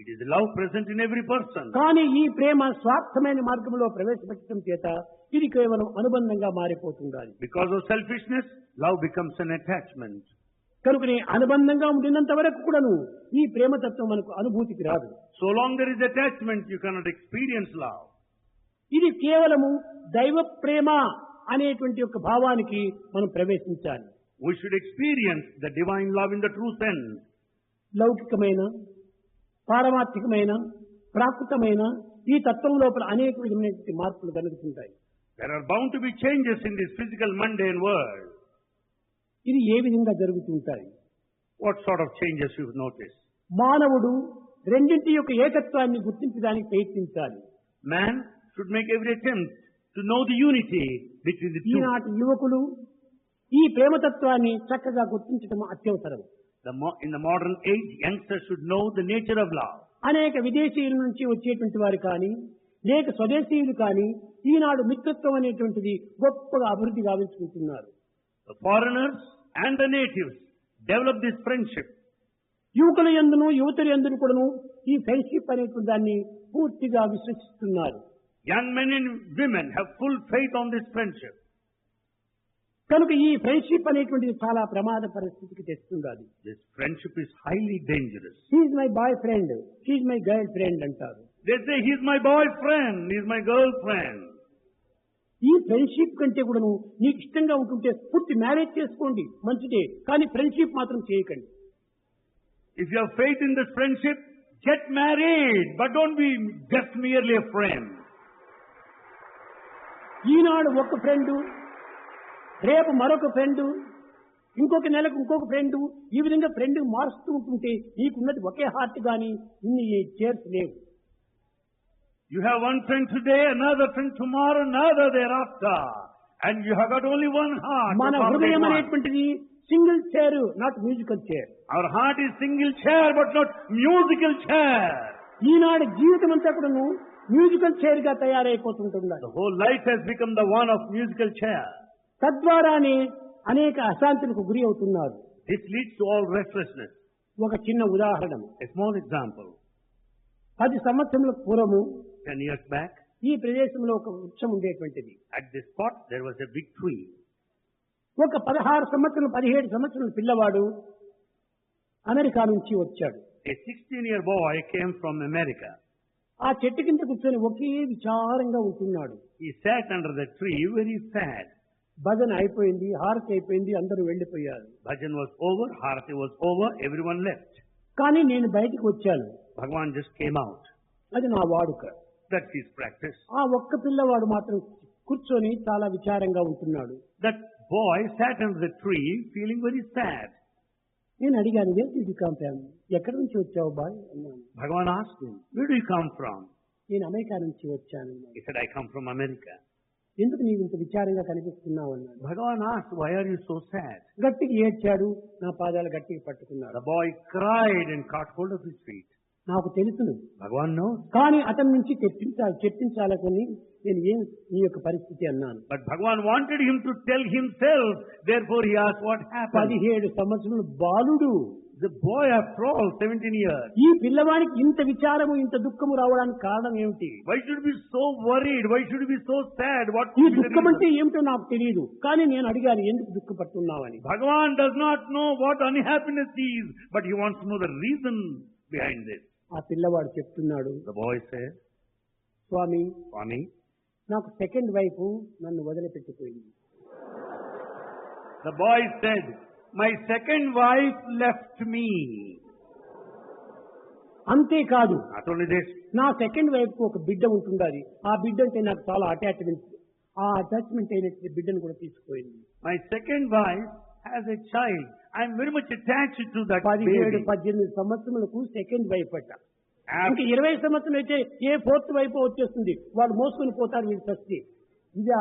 It is love present in every person. కానీ ఈ ప్రేమ స్వార్థమైన మార్గంలో ప్రవేశపెట్టడం చేత ఇది కేవలం అనుబంధంగా మారిపోతుండాలి. Because of selfishness, love becomes an attachment. కనుకనే అనుబంధంగా ఉండినంత వరకు కూడాను ఈ ప్రేమతత్వం మనకు అనుభూతికి రాదు. So long there is attachment, you cannot experience love. ఇది కేవలము దైవ ప్రేమ అనేటువంటి ఒక భావానికి మనం ప్రవేశించాలి. We should experience the divine love in the true sense. లౌకికమైన, పారమార్థికమైన, ప్రాకృతమైన ఈ తత్వం లోపల అనేక విధమైనటువంటి మార్పులు కలుగుతుంటాయి. There are bound to be changes in this physical mundane world. ఇది ఏ విధంగా జరుగుతుంటాయి? What sort of changes you notice? మానవుడు రెండింటి యొక్క ఏకత్వాన్ని గుర్తించడానికి ప్రయత్నించాలి. Man should make every attempt to know the unity between the two. ఈనాటి యువకులు ఈ ప్రేమతత్వాన్ని చక్కగా గుర్తించడం అత్యవసరం. In the modern age, youngsters should know the nature of love. అనేక విదేశీయుల నుంచి వచ్చేటువంటి వారు కానీ లేక స్వదేశీయులు కానీ ఈనాడు మిత్రత్వం అనేటువంటిది గొప్పగా అభివృద్ధి గావించుకుంటున్నారు. The foreigners and the natives develop this friendship. యువకుల యందును యువతుల యందును కూడాను ఈ ఫ్రెండ్షిప్ అనేటువంటి దాన్ని పూర్తిగా విశ్వసిస్తున్నారు. Young men and women have full faith on this friendship. కనుక ఈ ఫ్రెండ్షిప్ అనేటువంటిది చాలా ప్రమాద పరిస్థితికి తెస్తుంది. This friendship is highly dangerous. He's my boy friend, he's my girl friend అంటారు. They say, he's my boyfriend, he's my girlfriend. ఈ friendship కంటే కూడాను నీకు ఇష్టంగా ఉంటుంటే పూర్తి మ్యారేజ్ చేసుకోండి, మంచిదే, కానీ ఫ్రెండ్షిప్ మాత్రం చేయకండి. If you have faith in this friendship, get married, but don't be just merely a friend. ఈనాడు ఒక ఫ్రెండు, రేపు మరొక ఫ్రెండు, ఇంకొక నెలకు ఇంకొక ఫ్రెండు, ఈ విధంగా ఫ్రెండ్ మారుస్తూ ఉంటుంటే నీకున్నది ఒకే హార్ట్ గాని ఇన్ని చేర్స్ లేవు. You have one friend today, another friend tomorrow, another thereafter, and you have got only one heart. మన హృదయం అనేటువంటిది single chair, not musical chair. Our heart is single chair, but not musical chair. ఈనాడు జీవితం అంతా కూడాను musical chair గా తయారైపోతుంటున్నారు. The whole life has become the one of musical chair. తద్వారానే అనేక అశాంతులకు గురి అవుతున్నారు. This leads to all restlessness. ఒక చిన్న ఉదాహరణ. A small example. 10 సంవత్సరముల పూర్వము 10 years back, ఈ ప్రదేశంలో ఒక వృక్షం ఉండేటువంటిది. at this spot, there was a big tree. ఒక 16 సంవత్సరం 17 సంవత్సరాల పిల్లవాడు అమెరికా నుంచి వచ్చాడు. A 16-year boy came from America. ఆ చెట్టు కింద కూర్చొని ఒకే విచారంగా ఉంటున్నాడు. He sat under the tree very sad. భజన అయిపోయింది, హారతి అయిపోయింది, అందరూ వెళ్లిపోయారు. Bhajan was over, Harati was over, everyone left. కానీ నేను బయటికి వచ్చాను. Bhagwan just came out. అది నా వాడుక. That's his practice. ఆ ఒక్క పిల్లవాడు మాత్రం కూర్చొని చాలా విచారంగా ఉంటున్నాడు. That boy sat under the tree feeling very sad. నేను అడిగాను, ఏంటి కంపాను, ఎక్కడి నుంచి వచ్చావు బాయ్ అన్నాను. Bhagwan asked him, where do you come from? నేను అమెరికా నుంచి వచ్చాను. He said, I come from America. ఎందుకు నీవు ఇంత విచారంగా కనిపిస్తున్నావు అన్నాడు. Bhagwan asked, why are you so sad? గట్టిగా ఏడ్చాడు, నా పాదాలు గట్టిగా పట్టుకున్నాడు. The boy cried and caught hold of his feet. నాకు తెలుసును, Bhagwan knows. కానీ అతని నుంచి చెప్పించాలని నేను ఏం నీ యొక్క పరిస్థితి అన్నాను. But Bhagwan wanted him to tell himself. Therefore he asked what happened. 17 సంవత్సరాల బాలుడు. The boy after all, 17 years. ఈ పిల్లవానికి ఇంత విచారము ఇంత దుఃఖము రావడానికి కారణం ఏమిటి? Why should he be so worried? Why should he be so sad? What ఈ could be the దుఃఖం అంటే reason? ఏమిటో నాకు తెలియదు, కానీ నేను అడిగాను, ఎందుకు దుఃఖపడుతున్నావని. Bhagwan does not know what unhappiness is, but he wants to know the reason behind this. ఆ పిల్లవాడు చెప్తున్నాడు, The boy said, Swami, Swami, నాకు సెకండ్ వైఫ్ నన్ను వదిలిపెట్టిపోయింది. the boy said, my second wife left me. అంతేకాదు, Not only this, నా second wife కు ఒక బిడ్డ ఉంటుండాలి. ఆ బిడ్డ అంటే నాకు చాలా అటాచ్మెంట్. ఆ అటాచ్మెంట్ అయినటువంటి బిడ్డను కూడా తీసుకుపోయింది. my second wife has a child. I am very much attached to that 17, baby. 18 సంవత్సరములకు second wife అట. After, ఇంకా 20 సంవత్సరం అయితే ఏ ఫోర్త్ వైపు వచ్చేస్తుంది, వాడు మోసుకొని పోతారు వీళ్ళు సస్తే. ఇదా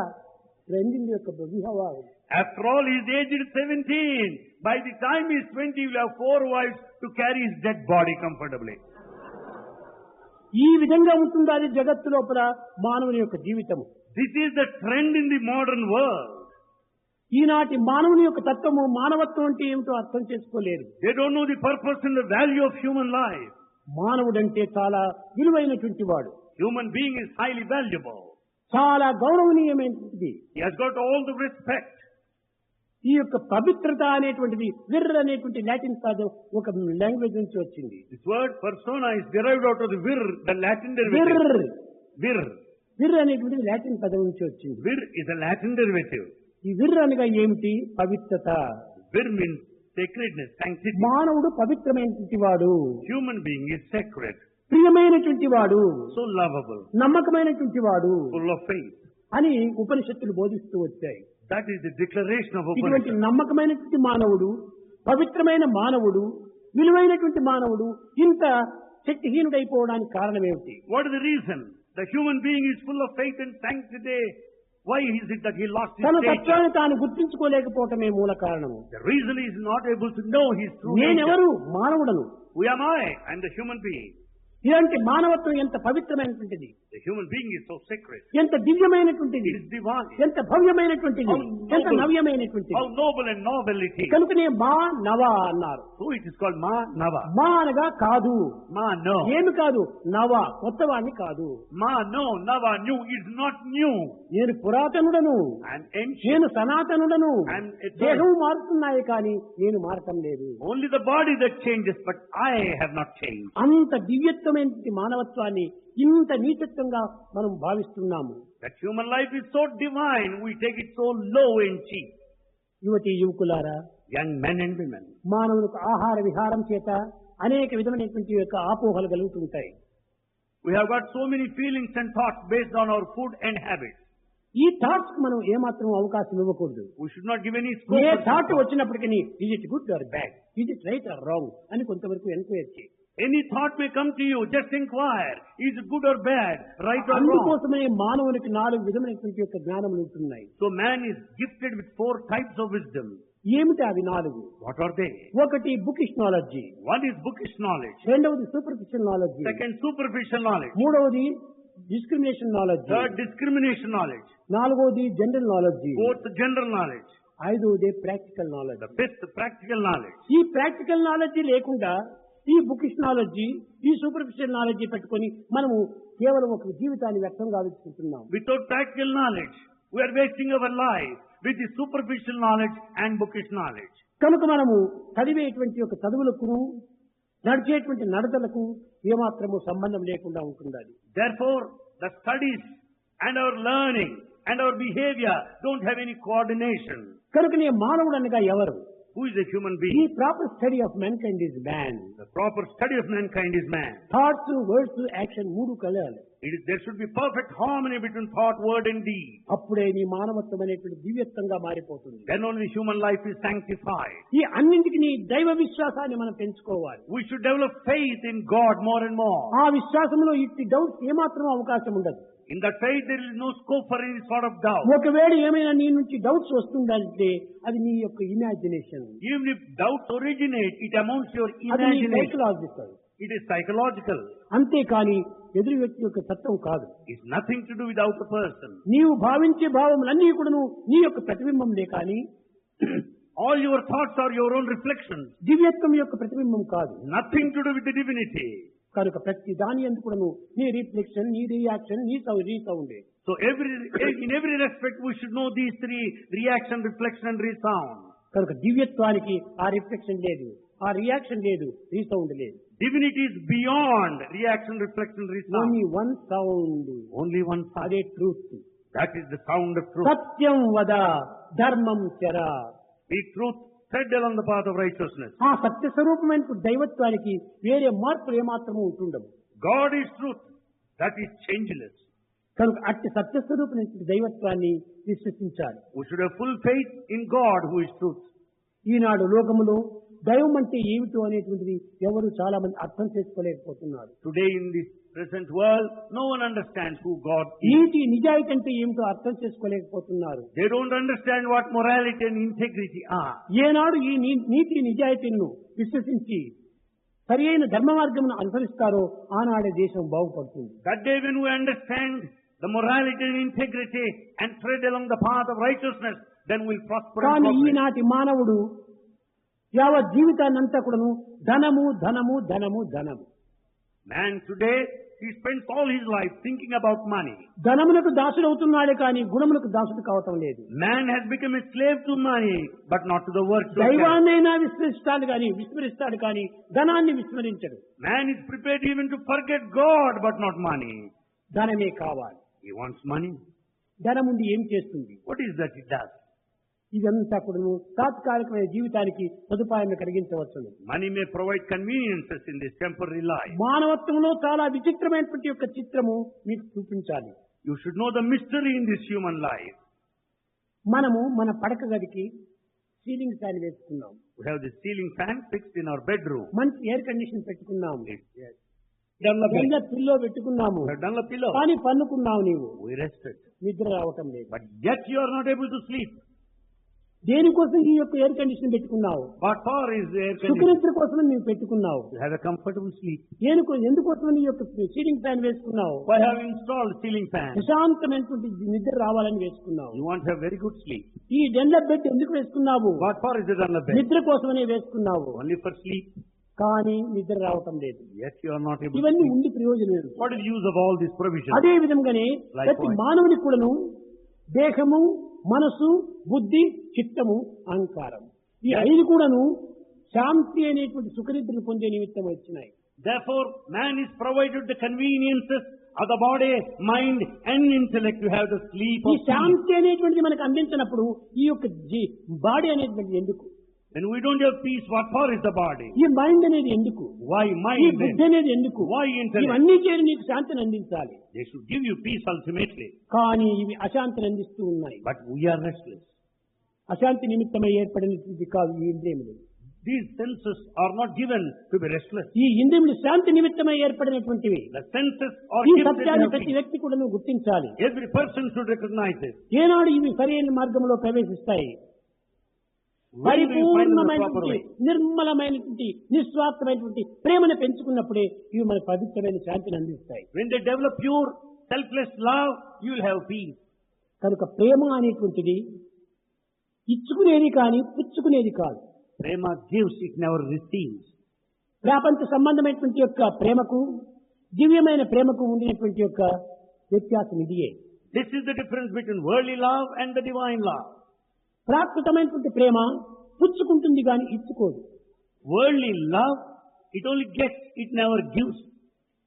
రెండింటి యొక్క వివాహం. after all, he is aged 17. By the time he is 20, he will have 4 wives to carry his dead body comfortably. ఈ విధంగా ఉంటుండాలి జగత్తు లోపల మానవుని యొక్క జీవితం. This is the trend in the modern world. ఈనాటి మానవుని యొక్క తత్వము, మానవత్వం అంటే ఏమిటో అర్థం చేసుకోలేరు. They don't know the purpose and the value of human life. మానవుడంటే చాలా విలువైనటువంటి వాడు, Human being is highly valuable. చాలా గౌరవనీయమైనది. He has got all the respect. ఈ యొక్క పవిత్రత అనేటువంటిది విర్ అనేటువంటి లాటిన్ పదం ఒక లాంగ్వేజ్ నుంచి వచ్చింది. This word persona is derived out of the vir, the Latin విర్ derivative. Vir. విర్ అనేటువంటిది లాటిన్ పదం నుంచి వచ్చింది. Vir is a Latin derivative. ఈ విర్ అనగా ఏమిటి? పవిత్రత. Vir means sacredness, sanctity. మానవుడు పవిత్రమైనటువంటి వాడు, Human being is sacred, ప్రియమైనటువంటి వాడు, so lovable, నమ్మకమైనటువంటి వాడు full of faith. అని ఉపనిషత్తులు బోధిస్తూ వచ్చాయి. That is the declaration of ఇటువంటి Upanishad. నమ్మకమైనటువంటి మానవుడు, పవిత్రమైన మానవుడు, విలువైనటువంటి మానవుడు ఇంత శక్తిహీనుడైపోవడానికి కారణం ఏమిటి? What is the reason? The human being is full of faith and sanctity. Why is it that he lost his తన nature? తత్వాన్ని తాను గుర్తించుకోలేకపోవటమే మూల కారణము. The reason he is not able to know his true nature. నేనెవరు? మానవుడను. Who am I? I am the human being. ఇలాంటి మానవత్వం ఎంత పవిత్రమైనటువంటిది, The human being is so sacred. ఎంత దివ్యమైనటువంటిది, It is divine. ఎంత భవ్యమైనటువంటిది, How ఎంత noble. నవ్యమైనటువంటిది. How noble and noble it is. కనుకనే మా నవ అన్నారు. So it is called Ma Nava. మా అనగా కాదు, Ma no. ఏమి కాదు, నవ కొత్తవాణ్ణి కాదు. Ma no. Nava new is not new. నేను పురాతనుడను, I am ancient. నేను సనాతనుడను. I'm eternal. దేహం మారుతున్నాయి కానీ నేను మారటం లేదు. Only the body that changes, but I have not changed. అంత దివ్యత్వమైన మానవత్వాన్ని ఇంత నీచత్వంగా మనం భావిస్తున్నాము. That human life is so divine, we take it so low and cheap. యువతి యువకులారా, Young men and women. మానవులకు ఆహార విహారం చేత అనేక విధమైనటువంటి యొక్క ఆపోహలు కలుగుతుంటాయి. We have got so many feelings and thoughts based on our food and habits. ఈ thoughts మనం ఏమాత్రం అవకాశం ఇవ్వకూడదు. We should not give any ఏ scope. థాట్ వచ్చినప్పటికీ is it good or bad, is it right or wrong అని కొంతవరకు enquiry చేయి. Any thought may come to you, just inquire. Is it good or bad, right or wrong? అందుకోసమే మానవునికి 4 విధమైనటువంటి యొక్క జ్ఞానములు ఉంటున్నాయి. So man is gifted with 4 types of wisdom. ఏమిటి అవి 4? What are they? ఒకటి bookish knowledge, One is bookish knowledge. రెండవది superficial knowledge, Second, superficial knowledge. మూడవది discrimination knowledge, Third, discrimination knowledge. నాలుగవది general knowledge, Fourth, general knowledge. ఐదవది practical knowledge. The fifth, practical knowledge. ఈ practical knowledge లేకుండా ఈ bookish knowledge, ఈ superficial knowledge పెట్టుకొని మనము కేవలం ఒక జీవితాన్ని వ్యక్తం గావించుకుంటున్నాం. Without practical knowledge, we are wasting our life with the superficial knowledge and bookish knowledge. కనుక మనము చదివేటువంటి ఒక చదువులకు, నడిచేటువంటి నడతలకు ఏమాత్రము సంబంధం లేకుండా ఉంటుండాలి. Therefore, the studies and our learning and our behavior don't have any coordination. కనుకనే మానవుడు అనగా ఎవరు? Who is a human ఈ being? Proper study of man kind is man. The proper study of mankind is man. Thoughts, words, action మూడు కలగాలి. There should be perfect harmony between thought, word and deed. అప్పుడే నీ మానవత్వం అనేటువంటి దివ్యత్వంగా మారిపోతుంది. Then only human life is sanctified. ఈ అన్నింటికి నీ దైవ విశ్వాసాన్ని మనం పెంచుకోవాలి. We should develop faith in God more and more. ఆ విశ్వాసంలో ఇట్టి డౌట్స్ ఏమాత్రం అవకాశం ఉండదు. In that faith, there is no scope for any sort of doubt. ఒకవేళ ఏమైనా నీ నుంచి డౌట్స్ వస్తుందంటే అది నీ యొక్క imagination. Even if doubts originate, it amounts to your అది నీ imagination. Psychological. It is psychological. అంతేకాని ఎదురు వ్యక్తి యొక్క తత్వం కాదు. It's nothing to do with the outer person. నీవు భావించే భావములన్నీ కూడాను నీ యొక్క ప్రతిబింబంలే కానీ All your thoughts are your own reflections. దివ్యత్వం యొక్క ప్రతిబింబం కాదు. Nothing to do with the divinity. కనుక ప్రతి దాని ఎందుకు కూడాను నీ రిఫ్లెక్షన్, నీ రియాక్షన్, నీ సౌండే. So in every respect, we should know these three: reaction, reflection, and resound. కనుక దివ్యత్వానికి ఆ రిఫ్లెక్షన్ లేదు, ఆ రియాక్షన్ లేదు, రీసౌండ్ లేదు. Divinity is beyond reaction, reflection, resound. Only one sound. Only one sound. అదే truth. That is the sound of truth. సత్యం వద ధర్మం చర. Speak truth, tread along the path of righteousness. ఆ సత్య స్వరూపమైన దైవత్వానికి వేరే మార్పులు ఏమాత్రము ఉంటుండవు. God is truth. That is changeless. కనుక అట్టి సత్య స్వరూపమైన దైవత్వాన్ని విశ్వసించాలి. We should have full faith in God who is truth. ఈనాడు లోకములో దైవం అంటే ఏమిటో అనేటువంటిది ఎవరు చాలా మంది అర్థం చేసుకోలేకపోతున్నారు. Today in this present world, no one understands who God is. నీతి నిజాయితీ అంటే ఏమిటో అర్థం చేసుకోలేకపోతున్నారు. They don't understand what morality and integrity are. ఏనాడు ఈ నీతి నిజాయితీలను విశ్వసించి సరి అయిన ధర్మ మార్గమును అనుసరిస్తారో ఆనాడే దేశం బాగుపడుతుంది. That day when we understand the morality and integrity and tread along the path of righteousness, then we'll prosper and కానీ progress. ఈనాటి మానవుడు యావత్ జీవితాన్నంతా కూడాను ధనము ధనము ధనము ధనము. Man today, he spends all his life thinking about money. ధనములకు దాసుడు అవుతున్నాడే కానీ గుణములకు దాసుడు కావటం లేదు. Man has become a slave to money, but not to the virtue. దైవాన్నైనా విస్మరిస్తాడు కానీ ధనాన్ని విస్మరించడు. Man is prepared even to forget God, but not money. ధనమే కావాలి. He wants money. ధనముంది ఏం చేస్తుంది? What is that it does? ఇదంతా కూడా తాత్కాలికమైన జీవితానికి సదుపాయాన్ని కలిగించవచ్చును. Money may provide conveniences in this temporary life. మానవత్వంలో చాలా విచిత్రమైనటువంటి యొక్క చిత్రము మీకు చూపించాలి. You should know the mystery in this human life. మనము మన పడక గదికి సీలింగ్ ఫ్యాన్ వేసుకున్నాం. We have the ceiling fan fixed in our bedroom. మంచి ఎయిర్ కండిషన్ పెట్టుకున్నాము. Yes. Done the bed. Pillow పెట్టుకున్నాము. We have done the pillow. కానీ పన్నుకున్నావు నీవు. We rested. నిద్ర రావటం లేదు. But yet you are not able to sleep. దేనికోసం ఈ యొక్క ఎయిర్ కండిషన్ పెట్టుకున్నావు? What for is the air conditioner? సుఖనిద్ర కోసం నీవు పెట్టుకున్నావు. To have a comfortable sleep. ఎందుకోసం నీ యొక్క సీలింగ్ ఫ్యాన్ వేసుకున్నావు? Why have you installed ceiling fan? ప్రశాంతమైనటువంటి నిద్ర రావాలని వేసుకున్నావు. You want to have very good sleep. ఈ డెన్లప్ బెడ్ ఎందుకు వేసుకున్నావు? What for is it on the bed? నిద్ర కోసమనే వేసుకున్నావు. Only for sleep. కానీ నిద్ర రావటం లేదు. Yet you are not able to ఇవన్నీ sleep. ఉండి ప్రయోజనం లేదు. What is the use of all these provisions? అదే విధంగానే ప్రతి మానవుని కూడాను దేహము, మనసు, బుద్ధి, చిత్తము, అహంకారం ఈ ఐదు కూడాను శాంతి అనేటువంటి సుఖనిద్రను పొందే నిమిత్తం వచ్చినాయి. Therefore, man is provided the conveniences of the body, mind and intellect to have the sleep ఈ of peace. శాంతి అనేటువంటిది మనకు అందించినప్పుడు ఈ యొక్క బాడీ అనేటువంటిది ఎందుకు? When we don't have peace, what for is the body? ఈ మైండ్ అనేది ఎందుకు? Why ఈ mind బుద్ధి then? అనేది ఎందుకు? Why intellect? ఇవన్నీ చేరి నీకు శాంతిని అందించాలి. They should give you peace ultimately. కానీ ఇవి అశాంతిని అందిస్తూ ఉన్నాయి. But we are restless. అశాంతి నిమిత్తమై ఏర్పడినటువంటి కాదు ఈ ఇంద్రియములు. These senses are not given to be restless. ఈ ఇంద్రియములు శాంతి నిమిత్తమై ఏర్పడినటువంటివి. The senses are ఈ given to సత్యాన్ని have ప్రతి peace. వ్యక్తి కూడా గుర్తించాలి. Every person should recognize this. ఏనాడు ఇవి సరైన మార్గంలో ప్రవేశిస్తాయి? When we find in the proper పరిపూర్ణమైనటువంటి way. నిర్మలమైనటువంటి నిస్వార్థమైనటువంటి ప్రేమను పెంచుకున్నప్పుడే ఇవి మన పవిత్రమైన శాంతిని అందిస్తాయి. When they develop pure, selfless love, you will have peace. కనుక ప్రేమ అనేటువంటిది ఇచ్చుకునేది కానీ పుచ్చుకునేది కాదు. Prema gives, it never receives. ప్రాపంచ సంబంధమైనటువంటి యొక్క ప్రేమకు దివ్యమైన ప్రేమకు ఉండినటువంటి యొక్క వ్యత్యాసం ఇదియే. This is the difference between worldly love and the divine love. ప్రాకృతమైనటువంటి ప్రేమ పుచ్చుకుంటుంది కానీ ఇచ్చుకోదు. Worldly love, it only gets, it never gives.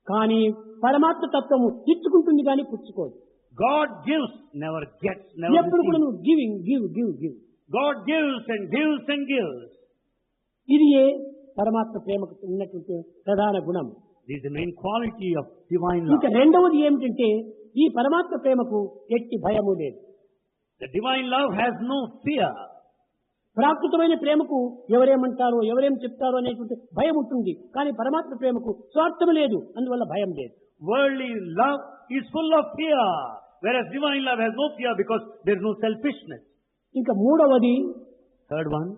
కానీ పరమాత్మ తత్వము ఇచ్చుకుంటుంది కానీ పుచ్చుకోదు. God gives, never gets, never ఎప్పుడు కూడా receives. నువ్వు giving give give give. God gives and gives and gives. ఇది పరమాత్మ ప్రేమకు ఉన్నటువంటి ప్రధాన గుణం. This is the main quality of divine ఇంకా love. రెండవది ఏమిటంటే ఈ పరమాత్మ ప్రేమకు ఎట్టి భయము లేదు. The divine love has no fear. ప్రాకృతమైన ప్రేమకు ఎవరేమంటారో ఎవరేం చెప్తారో అనేటువంటి భయం ఉంటుంది. కానీ పరమాత్మ ప్రేమకు స్వార్థం లేదు, అందువల్ల భయం లేదు. Worldly love is full of fear, whereas divine love has no fear because there is no selfishness. ఇంకా మూడవది, Third one,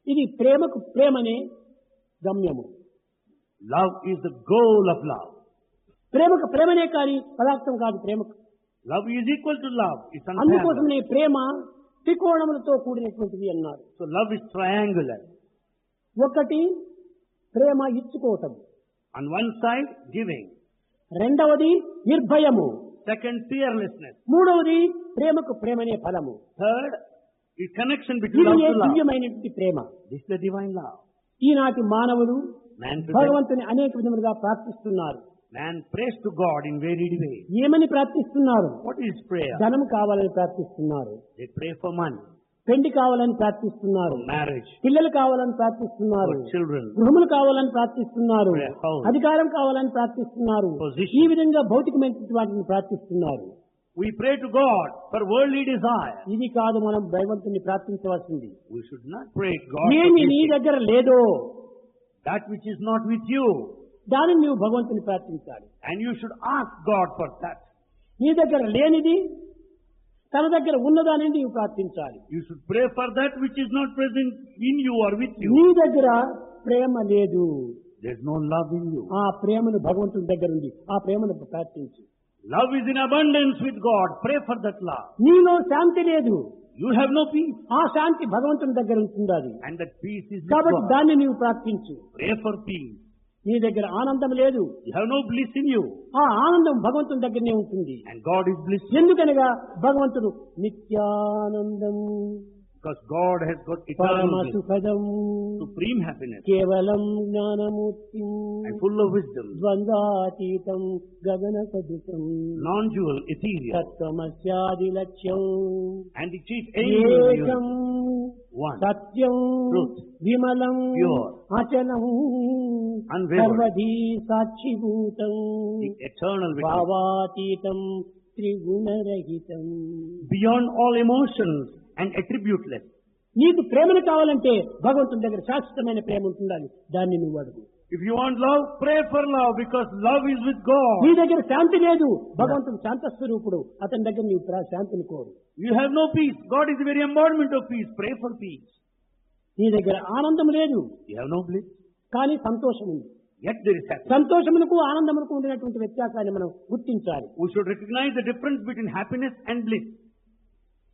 ఇది ప్రేమకు ప్రేమనే గమ్యము. love is the goal of love. ప్రేమకు ప్రేమనే కానీ పదార్థం కాదు. ప్రేమకు Love is equal to love. It's unparalleled. అందుకోసమే ప్రేమ త్రికోణములతో కూడినటువంటిది అన్నారు. So love is triangular. ఒకటి ప్రేమ ఇచ్చుకోవటం, On one side, giving. రెండవది నిర్భయము, Second, fearlessness. మూడవది ప్రేమకు ప్రేమనే ఫలము. Third, the connection between ఇది love to love. దివ్యమైనటువంటి ప్రేమ. This is the divine love. ఈనాటి మానవులు Man today, భగవంతుని అనేక విధములుగా ప్రార్థిస్తున్నారు. man prays to God in varied ways. ఏమని ప్రార్థిస్తున్నారు? What is prayer? ధనం కావాలని ప్రార్థిస్తున్నారు, They pray for money, పెళ్లి కావాలని ప్రార్థిస్తున్నారు, for marriage, పిల్లలు కావాలని ప్రార్థిస్తున్నారు, for children. గృహములు కావాలని ప్రార్థిస్తున్నారు, For a house. అధికారం కావాలని ప్రార్థిస్తున్నారు. Position. ఈ విధంగా భౌతికమైనటువంటి వాటిని ప్రార్థిస్తున్నారు. We pray to God for worldly desire. ఇది కాదు మనం భగవంతుని ప్రార్థించవలసింది. We should not pray God for ఏమి నీ this. దగ్గర లేదో That which is not with you. దానిని నువ్వు భగవంతుని ప్రార్థించాలి. And you should ask God for that. నీ దగ్గర లేనిది తన దగ్గర ఉన్నదాన్ని నీవు ప్రార్థించాలి. You should pray for that which is not present in you or with నీ you. దగ్గర ప్రేమ లేదు, There is no love in you. ఆ ప్రేమను భగవంతుని దగ్గర ఉంది, ఆ ప్రేమను ప్రార్థించు. Love is in abundance with God. Pray for that love. నీలో శాంతి లేదు, You have no peace. ఆ శాంతి భగవంతుని దగ్గర ఉంటుంది. And that peace is with కాబట్టి God. దాన్ని నీవు ప్రార్థించు. Pray for peace. నీ దగ్గర ఆనందం లేదు, You have no bliss in you. ఆ ఆనందం భగవంతుని దగ్గరనే ఉంటుంది. And God is bliss. ఎందుకనగా భగవంతుడు నిత్యానందం Because God has got పరమ eternal bliss, సుఖదం supreme happiness, కేవలం Gnanamurthy and full of wisdom, ద్వంద్వాతీతం గగన సదృశం non-dual, ethereal. తత్వమస్యాది లక్ష్యం And the chief aim is ఏకం one, Satyam Truth. విమలం Pure. అచలం Unwavering. సర్వధీ సాక్షిభూతం the eternal witness, భావాతీతం త్రిగుణరహితం. beyond all emotions and attributeless. నీకు ప్రేమను కావాలంటే భగవంతుని దగ్గర శాశ్వతమైన ప్రేమ ఉంటుండాలి, దాన్ని నువ్వు అడుగు. If you want love, pray for love because love is with నీ God. దగ్గర శాంతి లేదు, భగవంతుడు శాంత స్వరూపుడు, అతని దగ్గర నీవు శాంతిని కోరు. You have no peace. God is the very embodiment of peace. Pray for peace. నీ దగ్గర ఆనందం లేదు, You have no bliss. కానీ సంతోషం ఉంది. Yet there is happiness. సంతోషమునకు ఆనందమునకు ఉండినటువంటి వ్యత్యాసాన్ని మనం గుర్తించాలి. We should recognize the difference between happiness and bliss.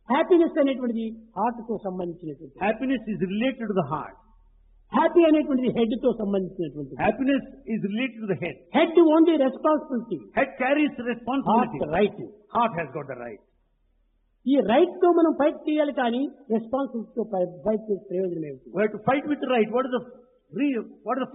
Happiness అనేటువంటిది హార్ట్ తో సంబంధించినటువంటి, Happiness is related to the heart. Happy అనేటువంటిది హెడ్ తో సంబంధించినటువంటి. Happiness is related to the head. Head only responsibility, Head carries heart responsibility. Right. Heart has got the right. ఈ right తో మనం fight చేయాలి, కానీ రెస్పాన్సిబిలిటీతో ఫైట్ చేసే ప్రయోజనం ఏమిటి? We have to fight with the right. What is the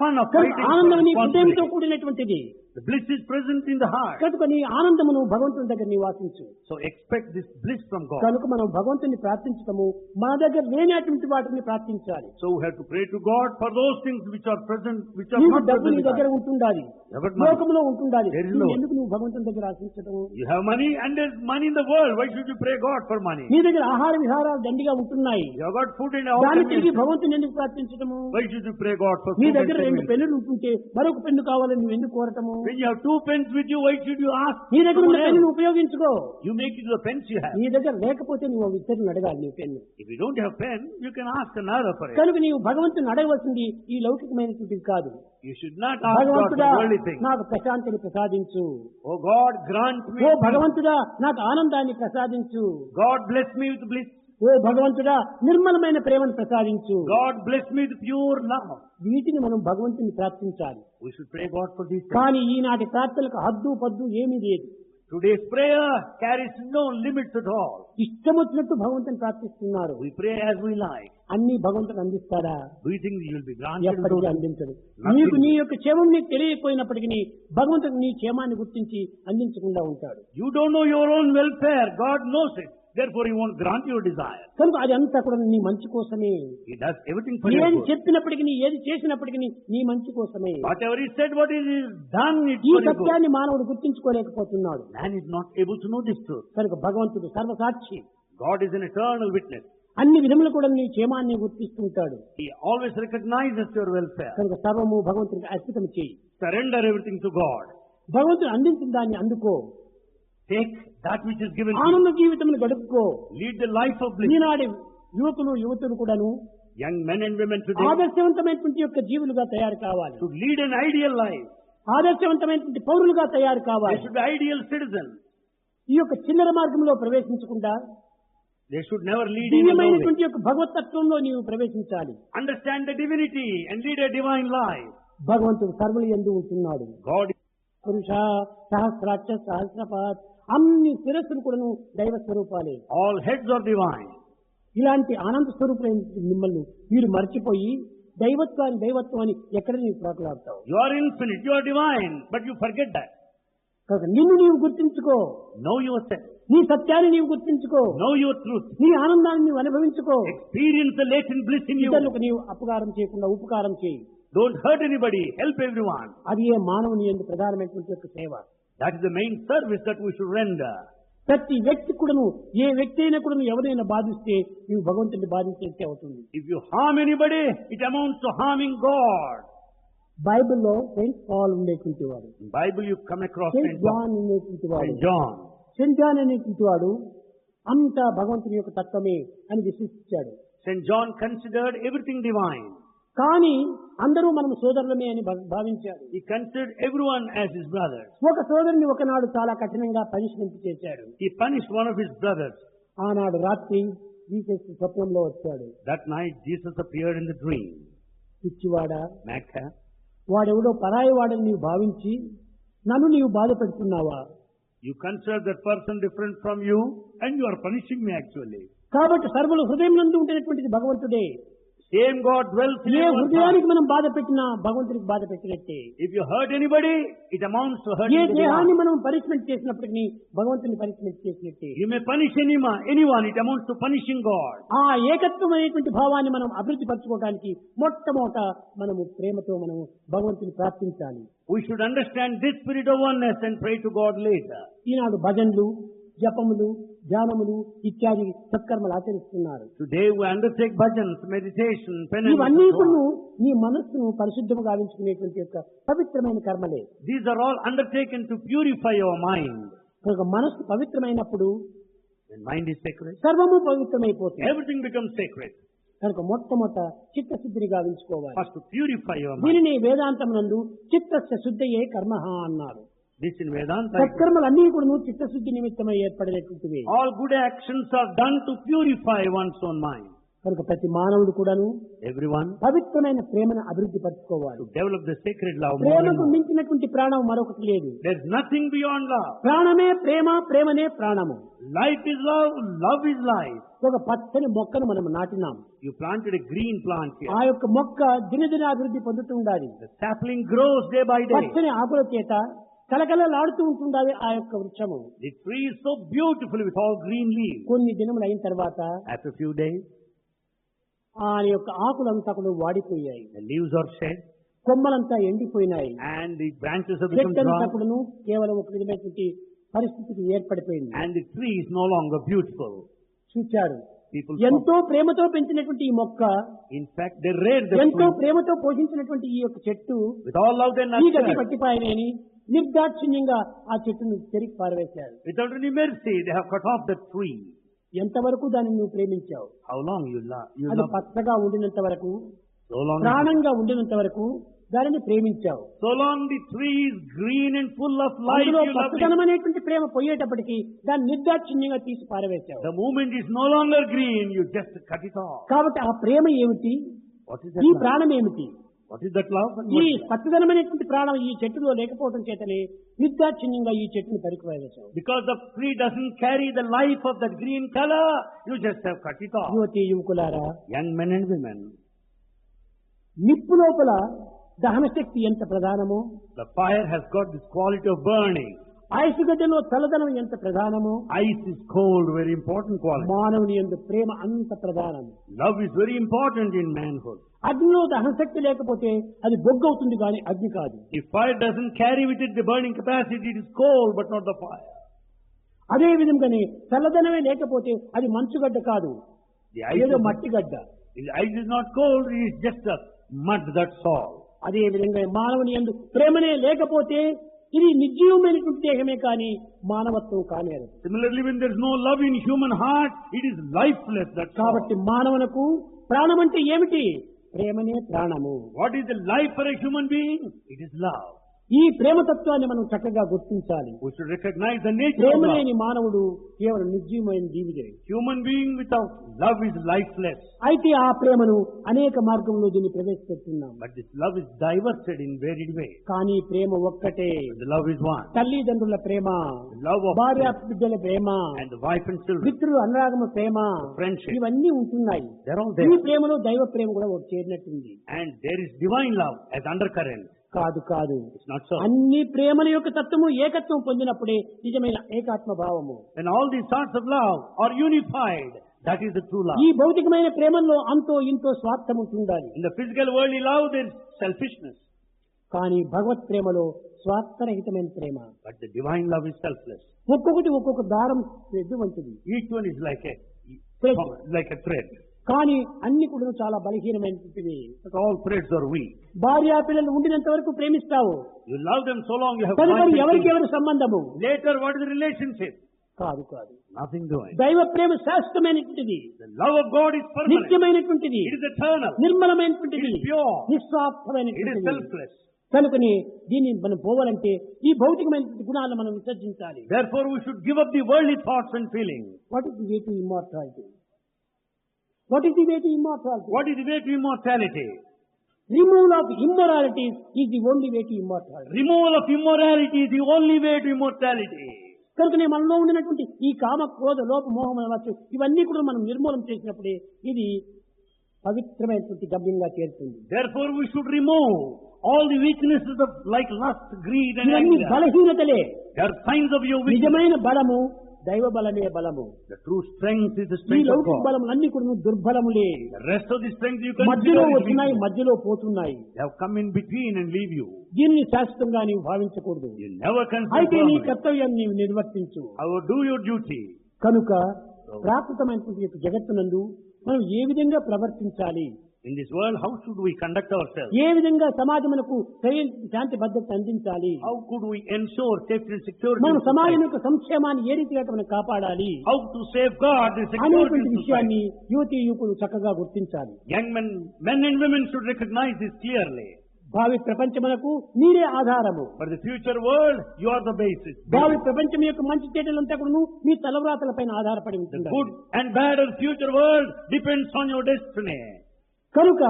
fun of కనుక fighting for ఆనందం నీ హృదయంతో responsibility? కూడినటువంటిది. The bliss is present in the heart. కనుక నీ ఆనందమును భగవంతుని దగ్గర నివాసించు. So expect this bliss from God. కనుక మనం భగవంతుని ప్రార్థించటము మన దగ్గర లేనటువంటి వాటిని ప్రార్థించాలి. So we have to pray to God for those things which are present, which are నీకు not డబ్బు present నీ in దగ్గర God. ఉంటుండాలి, You have got money. లోకములో ఉంటుండాలి. There is నువ్వు no- ఎందుకు నువ్వు భగవంతుని దగ్గర ఆశించటము? You have money and there's money in the world. Why should you pray God for money? నీ దగ్గర ఆహార విహారాలు దండిగా ఉంటున్నాయి, You have got food and all దాన్ని తిరిగి conveniences. భగవంతుని ఎందుకు ప్రార్థించటము? Why should you pray God for నీ food and దగ్గర 2 convenience? పెన్నులు ఉంటుంటే మరొక పెన్ను కావాలని నువ్వు ఎందుకు కోరటము? When you have 2 pens with you, why should you ask నీ దగ్గర ఉన్న someone పెన్నును else? ఉపయోగించుకో. You make it the pens you have. నీ దగ్గర లేకపోతే నువ్వు ఇతరులను అడగాలి నీ pen. If you don't have pen, you can ask another for it. కనుక నీవు భగవంతుని అడగవలసింది ఈ లౌకికమైనటువంటిది కాదు. You should not ask God భగవంతుడా for worldly things. నాకు ప్రశాంతిని ప్రసాదించు, Oh God, grant me ఓ peace. భగవంతుడా నాకు ఆనందాన్ని ప్రసాదించు, God bless me with bliss. ఓ ఓ భగవంతుడా నిర్మలమైన ప్రేమను ప్రసాదించు. God bless me with pure love. వీటిని మనం భగవంతుని ప్రార్థించాలి. We should pray God for these things. కానీ ఈనాటి ప్రార్థనలకు హద్దు పద్దు ఏమీ లేదు. Today's prayer carries no limits at all. ఇష్టం వచ్చినట్టు భగవంతుని ప్రార్థిస్తున్నారు. We pray as we like. అన్ని భగవంతుడు అందిస్తాడా? Do you think you will be granted? ఎప్పటికీ అందించడు. నీకు నీ యొక్క క్షేమం నీకు తెలియకపోయినప్పటికీ భగవంతుడు నీ క్షేమాన్ని గుర్తించి అందించకుండా ఉంటాడు. You don't know your own welfare. God knows it. Therefore, He won't grant your desire. కనుక అది అంతా కూడా నీ మంచి కోసమే. He does everything for your ఏది good. చెప్పినప్పటికీ ఏది చేసినప్పటికీ నీ మంచి కోసమే. Whatever He said, what He is done, it's ఈ for your good. సత్యాన్ని మానవుడు గుర్తించుకోలేకపోతున్నాడు. Man is not able to know this truth. కనుక భగవంతుడు సర్వసాక్షి. God is an eternal witness. అన్ని విధములు కూడా నీ క్షేమాన్ని గుర్తిస్తుంటాడు. He always recognizes your welfare. కనుక సర్వము భగవంతుడికి అర్పితం చేయి. Surrender everything to God. భగవంతుడు అందించిన దాన్ని అందుకో. Take that which is given to you. ఆనంద జీవితమును గడుపుకో. Lead the life of bliss. ఈనాడు యువతులు కూడాను Young men and women today ఆదర్శవంతమైనటువంటి యొక్క జీవులుగా తయారు కావాలి. should lead an ideal life. ఆదర్శవంతమైనటువంటి పౌరులుగా తయారు They కావాలి. should be ideal citizens. ఈ యొక్క చిల్లర మార్గంలో ప్రవేశించకుండా They should never lead in a low way. దివ్యమైనటువంటి యొక్క భగవతత్వంలో నీవు ప్రవేశించాలి. Understand the divinity and lead a divine life. భగవంతుడు సర్వులు యందు ఉంటున్నాడు. God, పురుష సహస్రాక్ష సహస్రపాత్ అన్ని శిరస్సులు కూడాను దైవ స్వరూపాలే. all heads are divine. ఇలాంటి ఆనంద స్వరూపులైన మిమ్మల్ని మీరు మర్చిపోయి దైవత్వం అని ఎక్కడ నీవు ప్రాకులాడతావు? You are infinite, you are divine, but you forget that. కనుక నిన్ను నీవు గుర్తించుకో. Know yourself. నీ సత్యాన్ని నీవు గుర్తించుకో. Know your truth. నీ ఆనందాన్ని నీవు అనుభవించుకో. Experience the latent bliss in you. ఇతరులకు నీవు అపకారం చేయకుండా ఉపకారం చేయి. Don't hurt anybody. Help everyone. అది ఏ మానవుని యందు ప్రధానమైనటువంటి యొక్క సేవ. That is the main service that we should render. ప్రతి వ్యక్తి కూడాను ఏ వ్యక్తి అయినా కూడాను ఎవరైనా బాధిస్తే నీవు భగవంతుని బాధించేస్తే అవుతుంది. If you harm anybody, it amounts to harming God. బైబిల్లో సెయింట్ పాల్ ఉండేటువంటి వాడు, In Bible you come across Saint Saint Paul, John ఉండేటువంటి వాడు, Saint John. సెయింట్ జాన్ అనేటువంటి వాడు అంతా భగవంతుని యొక్క తత్వమే అని విశ్వసించాడు. Saint John considered everything divine. కానీ అందరూ మనం సోదరులమే అని భావించాడు. He considered everyone as his brother. ఒక సోదరుని ఒకనాడు చాలా కఠినంగా పనిష్మెంట్ చేశాడు. He punished one of his brothers. ఆనాడు రాత్రి జీసస్ స్వప్నంలో వచ్చాడు. That night Jesus appeared in the dream. పిచ్చివాడా, Macca, వాడెవడో పరాయి వాడని నీవు భావించి నన్ను నీవు బాధ పెడుతున్నావా? you consider that person different from you and you are punishing me actually. కాబట్టి సర్వులు హృదయం నందు ఉంటున్నటువంటిది భగవంతుడే. Same God dwells in A everyone's heart. హృదయానికి మనం బాధ పెట్టినా భగవంతుడికి బాధ పెట్టినట్టే. If you hurt anybody, it amounts to A hurting the దేహాన్ని divine. మనం పనిష్మెంట్ చేసినప్పటికీ భగవంతుని పనిష్మెంట్ చేసినట్టే. You may punish anyone, it amounts to punishing God. ఆ ఏకత్వం అనేటువంటి భావాన్ని మనం అభివృద్ధి పరచుకోవడానికి మొట్టమొదట మనము ప్రేమతో మనము భగవంతుని ప్రార్థించాలి. We should understand this spirit of oneness and pray to God later. ఈనాడు భజనలు, జపములు, ధ్యానములు ఇత్యాది సత్కర్మలు ఆచరిస్తున్నారు. Today we undertake bhajans, meditation, penance. ఇవన్నీ and so కూడా on. నీ మనస్సును పరిశుద్ధంగా గావించుకునేటువంటి యొక్క పవిత్రమైన కర్మలే. These are all undertaken to purify your mind. కనుక మనస్సు పవిత్రమైనప్పుడు When mind is sacred, సర్వము పవిత్రమైపోతుంది. everything becomes sacred. కనుక మొట్టమొదట చిత్తశుద్ధిని గావించుకోవాలి. First to purify your mind. దీనిని వేదాంతం నందు చిత్తస్య శుద్ధయే కర్మః అన్నారు. This in Vedanta. సత్కర్మలన్నీ కూడా చిత్తశుద్ధి నిమిత్తమై ఏర్పడేటువంటివి. All good actions are done to purify one's own mind. కనుక ప్రతి మానవుడు కూడాను Everyone పవిత్రమైన ప్రేమను అభివృద్ధి పరచుకోవాలి. to develop the sacred love more and ప్రేమకు more. మించినటువంటి ప్రాణం మరొకటి లేదు. There's nothing beyond love. ప్రాణమే ప్రేమ, ప్రేమనే ప్రాణము. Life is love, love is life. ఒక పచ్చని మొక్కను మనం నాటినాం. You planted a green plant here. ఆ యొక్క మొక్క దినదిన అభివృద్ధి పొందుతూ ఉండాలి. The sapling grows day by day. పచ్చని ఆకుల చేత కలకలలాడుతూ ఉంటుండాలి ఆ యొక్క వృక్షము. The tree is so beautiful with all green leaves. కొన్ని దినములు అయిన తర్వాత After a few days, ఆ యొక్క ఆకులంతా కూడా వాడిపోయాయి, the leaves are shed కొమ్మలంతా ఎండిపోయినాయి, and the branches have become చెట్టంతా dry కూడాను కేవలం ఒక విధమైనటువంటి పరిస్థితికి ఏర్పడిపోయింది. and the tree is no longer beautiful. చూచారు, People ఎంతో ప్రేమతో పెంచినటువంటి ఈ మొక్క, in fact they reared the ఎంతో tree ప్రేమతో పోషించినటువంటి ఈ యొక్క చెట్టు with all love and ఈ గట్టి nurture. పట్టిపాయని నిర్దాక్షిణ్యంగా ఆ చెట్టును చెరికి పారవేశారు. Without any mercy they have cut off the tree. ఎంతవరకు దాన్ని నువ్వు ప్రేమించావు? How long you అది love పచ్చగా ఉండినంత వరకు, so long ప్రాణంగా ఉండినంత వరకు దానిని ప్రేమించావు. So long the tree is green and full of life, అందులో you love it. పచ్చదనం అనేటువంటి ప్రేమ పోయేటప్పటికి దాన్ని నిర్దాక్షిణ్యంగా తీసి పారవేశావు. The moment is no longer green, you just cut it off. కాబట్టి ఆ ప్రేమ ఏమిటి? What is ఈ that love? ప్రాణం ఏమిటి? What is that love? And ఈ what is that? పచ్చదనం అనేటువంటి ప్రాణం ఈ చెట్టులో లేకపోవడం చేతనే నిర్దాక్షిణ్యంగా ఈ చెట్టుని పరిపావేశావు. Because the tree doesn't carry the life of that green color, you just have cut it off. యువతి యువకులారా, Young men and women, నిప్పు లోపల దహన శక్తి ఎంత ప్రధానమో, the fire has got this quality of burning. ఆయుసుగడ్డలో చల్లదనం ఎంత ప్రధానమో, Ice is cold, very important quality. మానవుని యందు ప్రేమ అంత ప్రధానం. Love is very important in manhood. అగ్నిలో దహన శక్తి లేకపోతే అది బొగ్గవుతుంది కానీ అగ్ని కాదు. If fire doesn't carry with it the burning capacity, it is cold but not the fire. అదే విధంగానే చల్లదనమే లేకపోతే అది మంచుగడ్డ కాదు, The ice, ఏదో మట్టిగడ్డ. the ice is not cold, it is just a mud, that's all. అదే విధంగా మానవుని యందు ప్రేమనే లేకపోతే ఇది నిర్జీవమైనటువంటి దేహమే కానీ మానవత్వం కానేరదు. Similarly, when there is no love in human heart, it is lifeless, that's all. కాబట్టి మానవునకు ప్రాణం అంటే ఏమిటి? ప్రేమనే ప్రాణము. What is the life for a human being? It is love. ఈ ప్రేమతత్వాన్ని మనం చక్కగా గుర్తించాలి. We should recognize the nature Prema of love. లేని మానవుడు కేవలం నిర్జీవమైన జీవిదే. Human being without love is lifeless. అయితే ఆ ప్రేమను అనేక మార్గంలో దీన్ని ప్రవేశపెడుతున్నాం. But this love is diverted in varied ways. కానీ ప్రేమ ఒక్కటే. The love is one. తల్లిదండ్రుల ప్రేమ, The love of భార్య parents బిడ్డల ప్రేమ, and the wife and children. మిత్రులు అనురాగము ప్రేమ, Friendship. ఇవన్నీ ఉంటున్నాయి. They're all ఈ there. ప్రేమలో దైవ ప్రేమ కూడా ఒకటి చేరినట్టుంది. And there is divine love as undercurrent. కాదు కాదు, It's not so. అన్ని ప్రేమల యొక్క తత్వము ఏకత్వం పొందినప్పుడే నిజమైన ఏకాత్మ భావము. When all these sorts of love are unified, that is the true love. ఈ భౌతికమైన ప్రేమల్లో అంతో ఇంతో స్వార్థం ఉంటుండాలి. In the physical worldly love, there is selfishness. కానీ భగవత్ ప్రేమలో స్వార్థరహితమైన ప్రేమ. But the divine love is selfless. ఒక్కొక్కటి ఒక్కొక్క దారం థ్రెడ్ వంటిది. Each one is like Thread. a thread. కానీ అన్ని కూడా చాలా బలహీనమైనటువంటివి. But all threads are weak. భార్య పిల్లలు ఉండినంత వరకు ప్రేమిస్తావు. You love them so long you have తదుపరి wife and ఎవరికి children. ఎవరి సంబంధము? Later, what is the relationship? కాదు కాదు, Nothing doing. దైవ ప్రేమ శాశ్వతమైనటువంటిది, The love of God is permanent. నిత్యమైనటువంటిది, It is eternal. నిర్మలమైనటువంటిది, It is pure. It is నిస్వార్థమైనటువంటిది. selfless. కనుకని దీన్ని మనం పోవాలంటే ఈ భౌతికమైన గుణాలను మనం విసర్జించాలి. Therefore, we should give up the worldly thoughts and feelings. What is the way to immortality? What is the way to immortality? What is the way to immortality? Removal of immorality is the only way to immortality. Removal of immorality is the only way to immortality. కనుకనే మనలో ఉండినటువంటి ఈ కామ క్రోధ లోప మోహం ఇవన్నీ కూడా మనం నిర్మూలన చేసినప్పుడే ఇది పవిత్రమైనటువంటి గమ్యంగా చేరుతుంది. Therefore, we should remove all the weaknesses of like lust, greed, and ఇవన్నీ anger. బలహీనతలే. They are signs of your weakness. నిజమైన బలము దైవ బలమే బలము. The true strength is the ఈ strength of లౌకిక God. బలములన్నీ కూడా దుర్బలములే. The rest of the strength you మధ్యలో consider is వస్తున్నాయి, weakness. మధ్యలో పోతున్నాయి. They have come in between and leave you. దీన్ని శాశ్వతంగా నీవు భావించకూడదు. You never consider అయితే నీ permanent. కర్తవ్యాన్ని నీవు నిర్వర్తించు. However, do your duty. కనుక ప్రాకృతమైనటువంటి యొక్క జగత్తునందు మనం ఏ విధంగా ప్రవర్తించాలి, In this world, how should we conduct ourselves? ఏ విధంగా సమాజమునకు శాంతి భద్రత అందించాలి, How could we ensure safety and security? మనం in సమాజం society? యొక్క సంక్షేమాన్ని ఏ రీతిగా మనం కాపాడాలి How to safeguard the security అనేటువంటి in society? విషయాన్ని యువతీ యువకులు చక్కగా గుర్తించాలి. Young men and women should recognize this clearly. భావి ప్రపంచమునకు మీరే ఆధారము. For the future world, you are the basis. భావి ప్రపంచం యొక్క మంచి చెడ్డలంతా కూడా మీ తలవ్రాతలపైన ఆధారపడి The ఉంటుంది. good and bad of the future world depends on your destiny. కనుక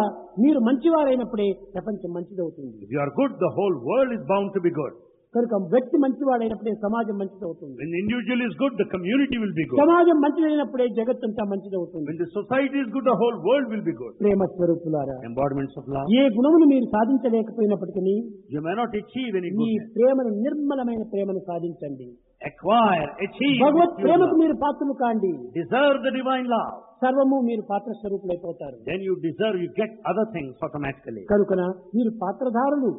మీరు మంచివారైనప్పుడే ప్రపంచం మంచిదవుతుంది. If you are good, the whole world is bound to be good. కనుక వ్యక్తి మంచివాడైనప్పుడే సమాజం మంచిదవుతుంది. When the individual is good, the community will be good. సమాజం మంచిదైనప్పుడే జగత్తంతా మంచిదవుతుంది. When the society is good, the whole world will be good. ప్రేమ స్వరూపులారా, Embodiments of love. ఏ గుణములు మీరు సాధించలేకపోయినప్పటికీ You may not achieve any me goodness. ప్రేమను నిర్మలమైన ప్రేమను సాధించండి. Acquire, achieve. భగవత్ pure ప్రేమకు love. మీరు పాత్రలు కాండి. Deserve the divine love. సర్వము మీరు పాత్ర స్వరూపులైపోతారు. Then you deserve, you get other things automatically. కనుకన మీరు పాత్రధారులు,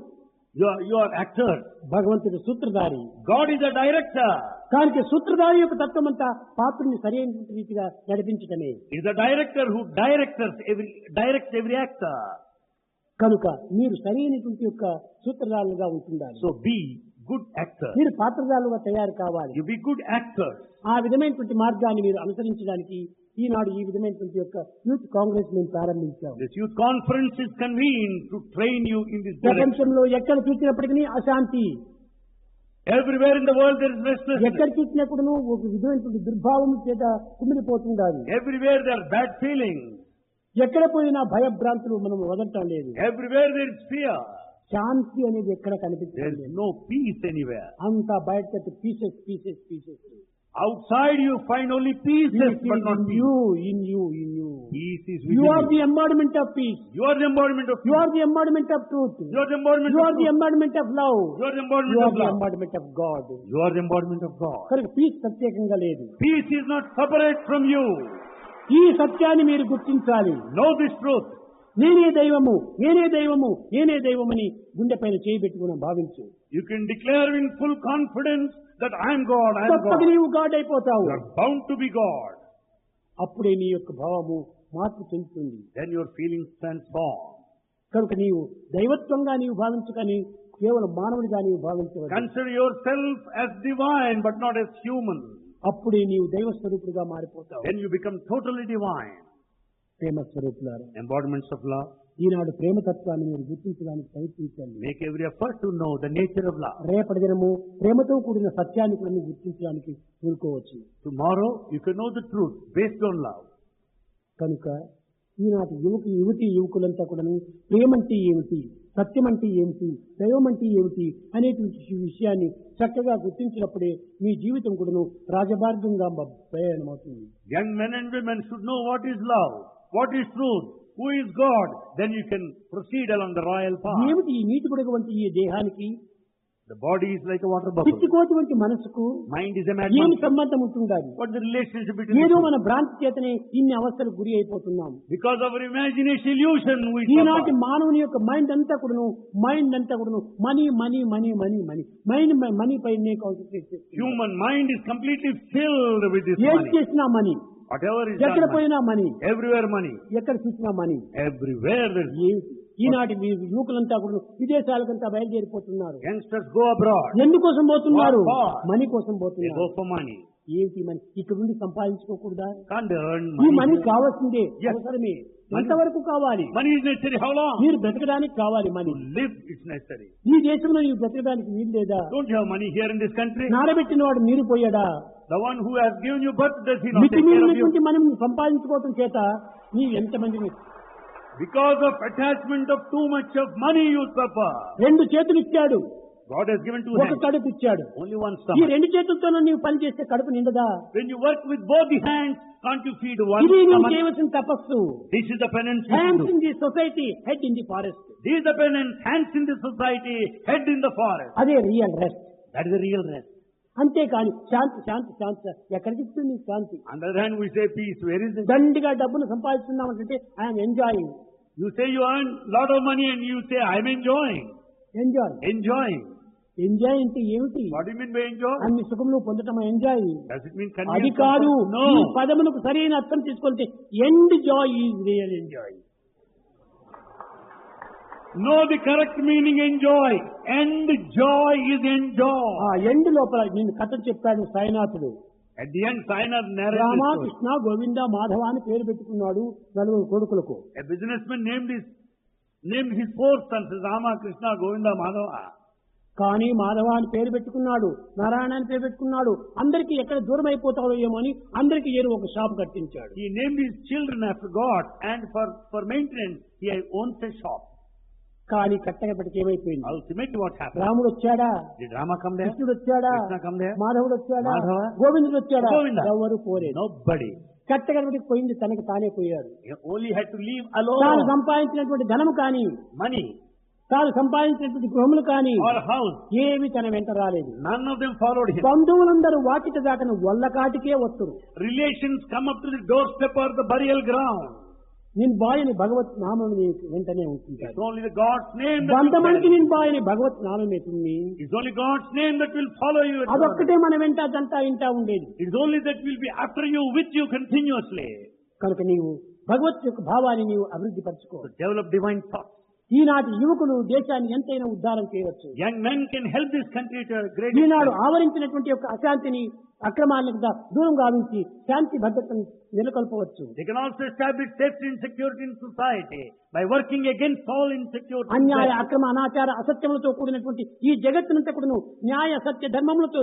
You are actors. భగవంతుడు సూత్రధారి. God is a director. కానీ సూత్రధారి యొక్క తత్వం అంతా పాత్రని సరైన రీతిగా నడిపించటమే. He is a director who directs every actor. కనుక మీరు సరైనటువంటి యొక్క సూత్రధారులుగా ఉంటుండాలి. So be good actor. మీరు పాత్రధారులుగా తయారు కావాలి. You be good actors. ఆ విధమైనటువంటి మార్గాన్ని మీరు అనుసరించడానికి ఈనాడు ఈ విధమైనటువంటి యొక్క యూత్ కాంగ్రెస్ మేము ప్రారంభించాం. This youth conference is convened to train you in this direction. ప్రపంచంలో ఎక్కడ చూసినప్పటికీ అశాంతి, Everywhere in the world there is restlessness. ఎక్కడ చూసినప్పుడు ఒక విధమైనటువంటి దుర్భావం చేత కుమిలిపోతుండాలి. Everywhere there are bad feelings. ఎక్కడ పోయినా భయభ్రాంతులు మనం వదలటం లేదు. Everywhere there is fear. శాంతి అనేది ఎక్కడ There కనిపించలేదు. is no peace anywhere. అంతా బయట pieces pieces pieces. Outside you find only pieces but not peace. In you. Peace is You are within the you. embodiment of peace. You are the embodiment of You peace. are the embodiment of truth. You are the embodiment You of are the truth. embodiment of love. You are the You embodiment are of the love. embodiment of God. You are the embodiment of God. కనుక piece ప్రత్యేకంగా లేదు. Peace is not separate from you. ఈ సత్యాన్ని మీరు గుర్తించాలి. Know this truth. నేనే దైవము, నేనే దైవము, నేనే దైవమని గుండె పైన చేయి పెట్టుకుని భావించు. You can declare in full confidence that I am God, I am తప్పక God. నీవు గాడ్ అయిపోతావు. You are bound to be God. అప్పుడే నీ యొక్క భావము మార్పు చెందుతుంది. Then your feelings transform. కనుక నీవు దైవత్వంగా నీవు భావించకని కేవలం మానవుడిగా నీవు భావించవచ్చు. Consider yourself as divine but not as human. అప్పుడే నీవు దైవ స్వరూపుడిగా మారిపోతావు. Then you become totally divine. ప్రేమ స్వరూపులారా, Embodiments of love. ఈనాడు ప్రేమతత్వాన్ని మీరు గుర్తించడానికి ప్రయత్నించండి. Make every effort to know the nature of love. రేపటి దినము ప్రేమతో కూడిన సత్యాన్ని కూడా మీరు గుర్తించడానికి కోరుకోవచ్చు. Tomorrow you can know the truth based on love. కనుక ఈనాటి యువతి యువకులంతా కూడా ప్రేమంటే ఏమిటి, సత్యం అంటే ఏమిటి, దైవం అంటే ఏమిటి అనేటువంటి విషయాన్ని చక్కగా గుర్తించినప్పుడే మీ జీవితం కూడాను రాజమార్గంగా ప్రయాణమవుతుంది. Young men and women should know what is love, what is truth, who is God. Then you can proceed along the royal path. ఏమిటి ఈ నీటి బుడగ వంటి ఈ దేహానికి, The body is like a water bubble. పిచ్చికోతి వంటి మనసుకు Mind is a ఏమి madman. సంబంధం ఉంటుండాలి? What is the relationship between ఏదో the two? మన భ్రాంతి చేతనే ఇన్ని అవస్థలకు గురి అయిపోతున్నాం. Because of our imagination illusion we ఈనాటి suffer. మానవుని యొక్క మైండ్ అంతా కూడాను money money money money money mind money పైనే కాన్సన్ట్రేట్ చేస్తుంది. Human mind is completely filled with this ఏం money. చేసినా మనీ, Whatever is ఎక్కడ done, money. పోయినా మనీ, Everywhere money. ఎక్కడ చూసినా మనీ. Everywhere there is. ఈనాటి యువకులంతా కూడా విదేశాలకంతా బయలుదేరిపోతున్నారు. Youngsters go abroad. ఎందుకోసం పోతున్నారు? For. మనీ కోసం They పోతున్నారు. go for money. ఏంటి మనీ? ఇక్కడ నుండి సంపాదించుకోకూడదా? Can't earn ఈ money. మనీ కావాల్సిందే, Yes. అవసరమే. Money. ఎంతవరకు కావాలి? Money is necessary. How long? మీరు బ్రతకడానికి కావాలి money. To live it's necessary. ఈ దేశంలో నీవు బ్రతకడానికి వీలు లేదా? Don't you have money here in this country? నారబెట్టిన వాడు నీరు పోయాడా? The one who has given you birth, does he not take care of you? మితిమీరినటువంటి మనం సంపాదించుకోవటం చేత నీ ఎంతమందిని Because of attachment of too much of money you suffer. రెండు చేతులు ఇచ్చాడు, God has given two ఒక hands. కడుపు ఇచ్చాడు. Only one ఈ stomach. రెండు చేతులతోనూ నీవు పని చేస్తే కడుపు నిండదా? When you work with both the hands, can't you feed one ఇది నీవు stomach? చేయవలసిన తపస్సు. This is the penance you hands do. In the society, head in the forest. This is the penance, hands in the society, head in the forest. అదే real rest. That is the real rest. అంతేకాని శాంతి శాంతి శాంతి ఎక్కడికి ఇస్తుంది నీకు శాంతి? On the other hand, we say peace. Where is it? దండిగా డబ్బులు సంపాదిస్తున్నామంటే I'm enjoying. You say you earn lot of money and you say, I'm enjoying. Enjoy Enjoying. Enjoy అంటే ఏమిటి? What do you mean by enjoy? అన్ని సుఖములు పొందటం enjoy. Does it mean అది convenience? కాదు. No. ఈ పదములకు సరైన అర్థం తీసుకుంటే end Joy is real enjoy. Know the correct meaning enjoy. End joy is enjoy. ఆ ఎండ్ లోపల నేను కథ చెప్పాడు సాయినాథుడు. At the end, Sainath narrated Rama this story. Krishna Govinda Madhava అని పేరు పెట్టుకున్నాడు నలుగురు కొడుకులకు. A businessman named his four sons Rama, Krishna, Govinda, Madhava. కానీ మాధవ అని పేరు పెట్టుకున్నాడు, నారాయణ అని పేరు పెట్టుకున్నాడు. అందరికీ ఎక్కడ దూరం అయిపోతాడో ఏమో అని అందరికీ ఏదో ఒక షాప్ కట్టించాడు. He named his children after God, and for maintenance he owns a shop. కానీ కట్టగప్పటికి ఏమైపోయింది? Ultimately, what happened? రాముడు వచ్చాడా? Did Rama come there? కృష్ణుడు వచ్చాడా? Krishna come there? మాధవుడు వచ్చాడా? మాధవ? గోవిందుడు వచ్చాడా? గోవింద. ఎవరు పోలేదు. Nobody. కట్టగప్పటికి పోయింది తనకు తానే పోయాడు. He only had to leave తాను alone. సంపాదించినటువంటి ధనము కానీ, Money తాను సంపాదించినటువంటి గృహములు కానీ or house, ఏమి తన వెంట రాలేదు. none of them followed him. బంధువులందరూ వాకిట దాకను వల్లకాటికే వస్తురు. Relations come up to the doorstep or the burial ground. నేను బాయని భగవత్ నామని వెంటనే ఉంటుంటాడు. It's only the God's name that will బంధమనికి follow you. నేను బాయని భగవత్ నామమే తుంది. It's only God's name that will follow you. అదొక్కటే మన వెంట అదంతా ఇంటా ఉండేది. It's only that will be after you, with you continuously. కనుక నీవు భగవత్ యొక్క భావాన్ని నీవు అభివృద్ధి పరచుకో. To develop divine thoughts. ఈనాటి యువకులు దేశాన్ని ఎంతైనా ఉద్ధారం చేయవచ్చు. Young men can help this country to a great Eenadu extent. ఆవరించినటువంటి యొక్క అశాంతిని అక్రమాలకు దూరం గావించి శాంతి భద్రతను నెలకొల్పవచ్చు. They can also establish safety and security in society by working against all insecurity. అన్యాయ అక్రమ అనాచార అసత్యములతో కూడినటువంటి ఈ జగత్తునంతా కూడాను న్యాయ సత్య ధర్మములతో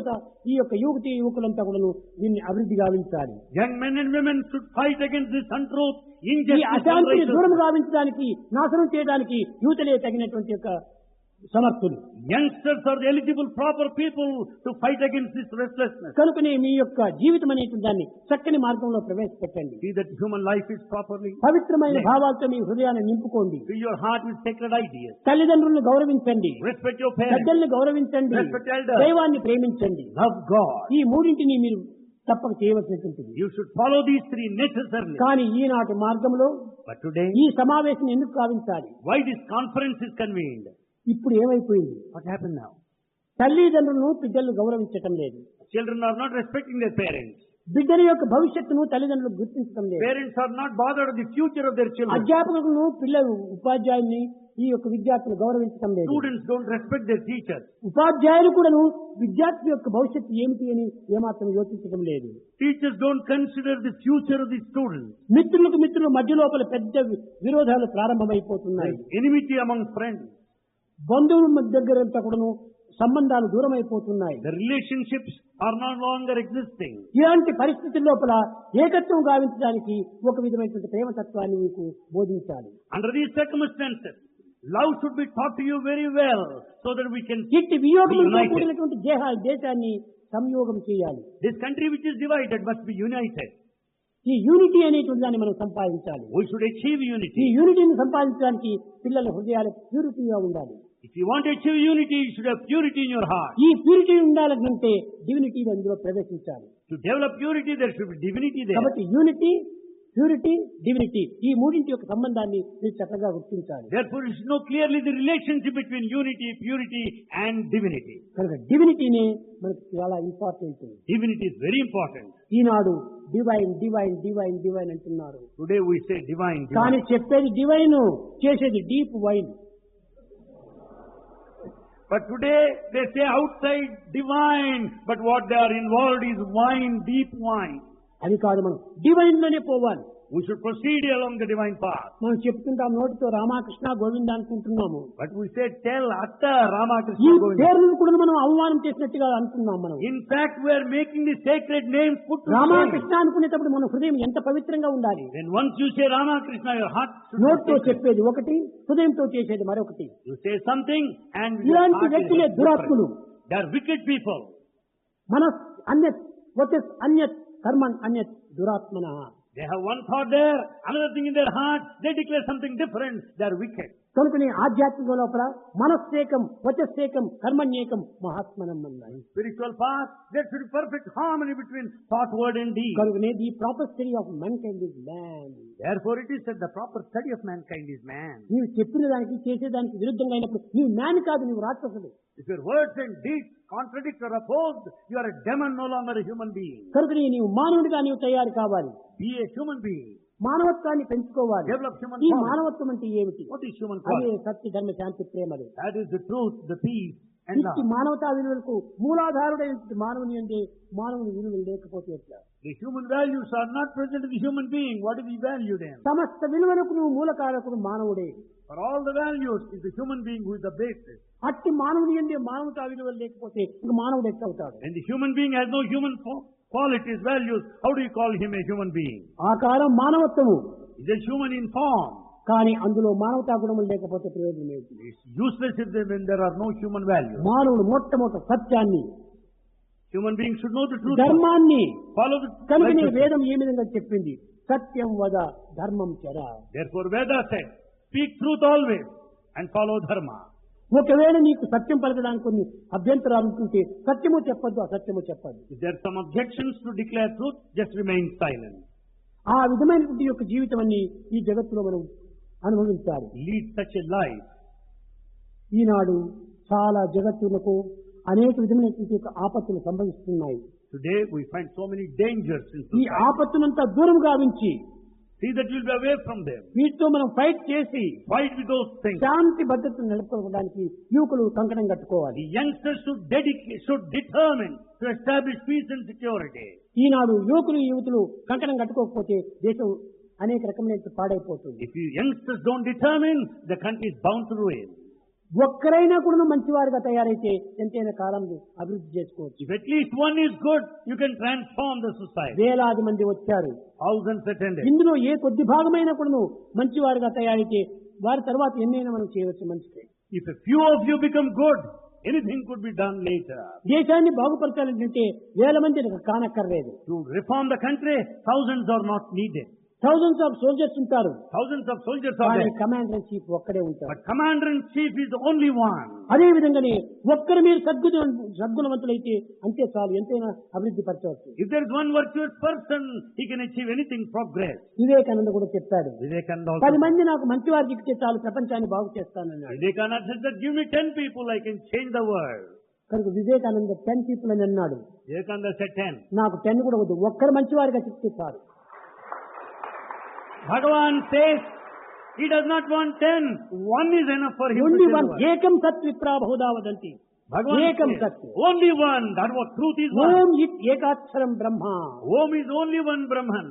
ఈ యొక్క యువకులంతా కూడాను దీన్ని అభివృద్ధి గావించాలి. Young men and women should fight against this untruth, ఈ injustice, అశాంతిని దూరం unrighteousness. గావించడానికి నాశనం చేయడానికి యువతలే తగినటువంటి యొక్క సమర్థులు. Youngsters are the eligible proper people to fight against this restlessness. కనుకనే మీ యొక్క జీవితం అనేటువంటి దాన్ని చక్కని మార్గంలో ప్రవేశపెట్టండి. See that human life is properly. పవిత్రమైన భావాలతో మీ హృదయాన్ని నింపుకోండి. Fill your heart with sacred ideas. తల్లిదండ్రులను గౌరవించండి, Respect your parents. పెద్దల్ని గౌరవించండి, Respect elders. దైవాన్ని ప్రేమించండి. Love God. ఈ మూడింటిని మీరు తప్పక చేయవలసినటువంటిది. You should follow these three necessarily. కానీ ఈనాటి మార్గంలో But today, ఈ సమావేశం ఎందుకు గావించాలి? why this conference is convened? ఇప్పుడు ఏమైపోయింది? What happened now? తల్లిదండ్రులను బిడ్డలు గౌరవించటం లేదు. Children are not respecting their parents. బిడ్డల యొక్క భవిష్యత్తును తల్లిదండ్రులు గుర్తించడం లేదు. Parents are not bothered of the future of their children. అధ్యాపకులను పిల్లలు ఉపాధ్యాయుల్ని ఈ యొక్క విద్యార్థులు గౌరవించడం లేదు. Students don't respect their teachers. ఉపాధ్యాయులు కూడాను విద్యార్థి యొక్క భవిష్యత్తు ఏమిటి అని ఏమాత్రం యోచించడం లేదు. Teachers don't consider the future of the students. మిత్రులకు మిత్రుల మధ్య లోపల పెద్ద విరోధాలు ప్రారంభమైపోతున్నాయి. Enmity among friends. బంధువుల మధ్య దగ్గరంతా కూడాను సంబంధాలు దూరం అయిపోతున్నాయి. The relationships are no longer existing. ఇలాంటి పరిస్థితుల లోపల ఏకత్వం గావించడానికి ఒక విధమైనటువంటి ప్రేమతత్వాన్ని మీకు బోధించాలి. Under these circumstances, love should be taught to you very well so that we can ఇట్టి వియోగంతో united. కూడినటువంటి దేశాన్ని సంయోగం చేయాలి. This country which is divided must be united. ఈ యూనిటీ అనేటువంటి దాన్ని మనం సంపాదించాలి. We should achieve ఈ unity. యూనిటీని సంపాదించడానికి పిల్లల హృదయాలు ప్యూరిటీగా ఉండాలి. If you want to achieve unity, you should have purity in your heart. ఈ ప్యూరిటీ ఉండాలంటే డివినిటీ అందులో ప్రవేశించాలి. To develop purity, there should be divinity there. కాబట్టి యూనిటీ, ప్యూరిటీ, డివినిటీ ఈ మూడింటి యొక్క సంబంధాన్ని మీరు చక్కగా గుర్తించాలి. Therefore, you should know clearly the relationship between unity, purity and divinity. కనుక డివినిటీనే మనకు చాలా important. Divinity is very important. Eenadu divine divine divine divine అంటున్నారు. Today we say divine, కానీ divine. చెప్పేది డివైన్, చేసేది deep wine. But today they say outside divine, but what they are involved is wine, deep wine. అది కాదు, మనం divine లోనే పోవాలి. We should proceed along the divine path. మనం చెప్తుంటాం నోటితో రామకృష్ణ గోవింద అనుకుంటున్నాము. But we say tell Atta ఈ Ramakrishna Govinda. పేర్లను కూడా మనం అవమానం చేసినట్టుగా అనుకున్నాం. మనం In fact, we are making the sacred names put to shame. Ramakrishna అనుకునేటప్పుడు మన హృదయం ఎంత పవిత్రంగా ఉండాలి. Then once you say Ramakrishna, your heart should be నోటితో sacred. చెప్పేది ఒకటి, హృదయంతో చేసేది మరొకటి. You say something and your ఇలాంటి heart is వ్యక్తులే దురాత్ములు. different. They are wicked people. మనస్ అన్యత్ వచస్ అన్యత్ Karman అన్యత్ దురాత్మన. They have one thought there, another thing in their heart. They declare something different. They are wicked. కనుకనే ఆధ్యాత్మిక లోపల మనస్సేకం వచస్సేకం కర్మణ్యేకం మహాత్మనం అన్నారు. Spiritual path, there should be perfect harmony between thought, word and deed. కనుకనే the proper study of mankind is man. Therefore it is said the proper study of mankind is man. నీవు చెప్పిన దానికి చేసేదానికి విరుద్ధంగా అయినప్పుడు నీవు మ్యాన్ కాదు, నీవు రాక్షసుడు. If your words and deeds contradict or oppose, you are a demon, no longer a human being. కనుకనే నీవు మానవుడిగా నీవు తయారు కావాలి. Be a human being. మానవత్వాన్ని పెంచుకోవాలి. Develop human ఈ quality. మానవత్వం అంటే ఏమిటి? What is human అదే quality? సత్య ధర్మ శాంతి ప్రేమలు. That is the truth, the peace and ఇట్టి love. మానవతా విలువలకు మూలాధారుడైన మానవుని అంటే మానవుని విలువలు లేకపోతే ఎట్లా? The human values are not present in the human being. What is the value then? సమస్త విలువలకు నువ్వు మూలకారకుడు మానవుడే. For all the values is the human being who is the basis. అట్టి మానవుని అంటే మానవతా విలువలు లేకపోతే ఇంక మానవుడు ఎట్లవుతాడు? When the human being has no human qualities, values, how do you call him a human being? ఆకారం మానవత్వము, He is human in form. కానీ అందులో మానవతా గుణములు లేకపోతే ప్రయోజనం ఏంటి? It's useless if when there are no human values. మానవుడు మొట్టమొదటి సత్యాన్ని, Human beings should know the truth. ధర్మాన్ని, Follow the కనుకనే righteousness. వేదం ఏ విధంగా చెప్పింది? సత్యం వద ధర్మం చర. Therefore Veda said, speak truth always and follow dharma. ఒకవేళ నీకు సత్యం పలకడానికి కొన్ని అభ్యంతరాలు ఉంటుంటే సత్యము చెప్పొద్దు, అసత్యము చెప్పద్దు. If there are some objections to declare truth, just remain silent. ఆ విధమైనటువంటి యొక్క జీవితం అన్ని ఈ జగత్తులో మనం అనుభవించాలి. Lead such a life. ఈనాడు చాలా జగత్తులకు అనేక విధమైనటువంటి యొక్క ఆపత్తులు సంభవిస్తున్నాయి. Today we find so many dangers in ఈ society. ఆపత్తునంతా దూరం గావించి See that you'll be away from them. వీటితో మనం ఫైట్ చేసి Fight with those things. శాంతి భద్రతను నెలకొల్పడానికి యువకులు కంకణం కట్టుకోవాలి. The youngsters should determine to establish peace and security. ఈనాడు యువకులు యువతులు కంకణం కట్టుకోకపోతే దేశం అనేక రకమైన పాడైపోతుంది. If you youngsters don't determine, the country is bound to ruin. ఒక్కరైనా కూడా మంచివారుగా తయారైతే ఎంతైనా కాలం అభివృద్ధి చేసుకోవచ్చు. If at least one is good, you can transform the society. వేలాది మంది వచ్చారు, Thousands attended. ఇందులో ఏ కొద్ది భాగమైనా కూడా మంచివారుగా తయారైతే వారి తర్వాత ఎన్నైనా మనం చేయవచ్చు మంచిదే. If a few of you become good, anything could be done later. దేశాన్ని బాగుపరచాలంటే వేల మంది కానక్కర్లేదు. To reform the country, thousands are not needed. Thousands of soldiers ఉంటారు, Thousands of soldiers are కానీ there. కమాండర్ ఇన్ చీఫ్ ఒక్కడే ఉంటారు. But commander-in-chief is the only one. అదే విధంగానే ఒక్కరు మీరు సద్గుణవంతులైతే అంతే చాలు, ఎంతైనా అభివృద్ధి పరచవచ్చు. If there is one virtuous person, he can achieve anything, progress. Vivekananda కూడా చెప్పాడు, Vivekananda 10 also. మంది నాకు మంచి వారికి ఇస్తే చాలు ప్రపంచాన్ని బాగు చేస్తానన్నాడు. Vivekananda said that give me 10 people, I can change the world. కనుక వివేకానంద 10 పీపుల్ అని అన్నాడు. Vivekananda said 10. నాకు 10 కూడా వద్దు, ఒక్కరు మంచి వారిగా చెప్తే చాలు. Bhagavan says he does not want 10. One is enough for him. Only to one, change the world. ఏకం సత్ విప్రా బహుదా వదంతి. Bhagavan ఏకం says, సత్. only one. That was truth is one. Om ఇత్ ఏకాక్షరం Brahma. Om is only one Brahman.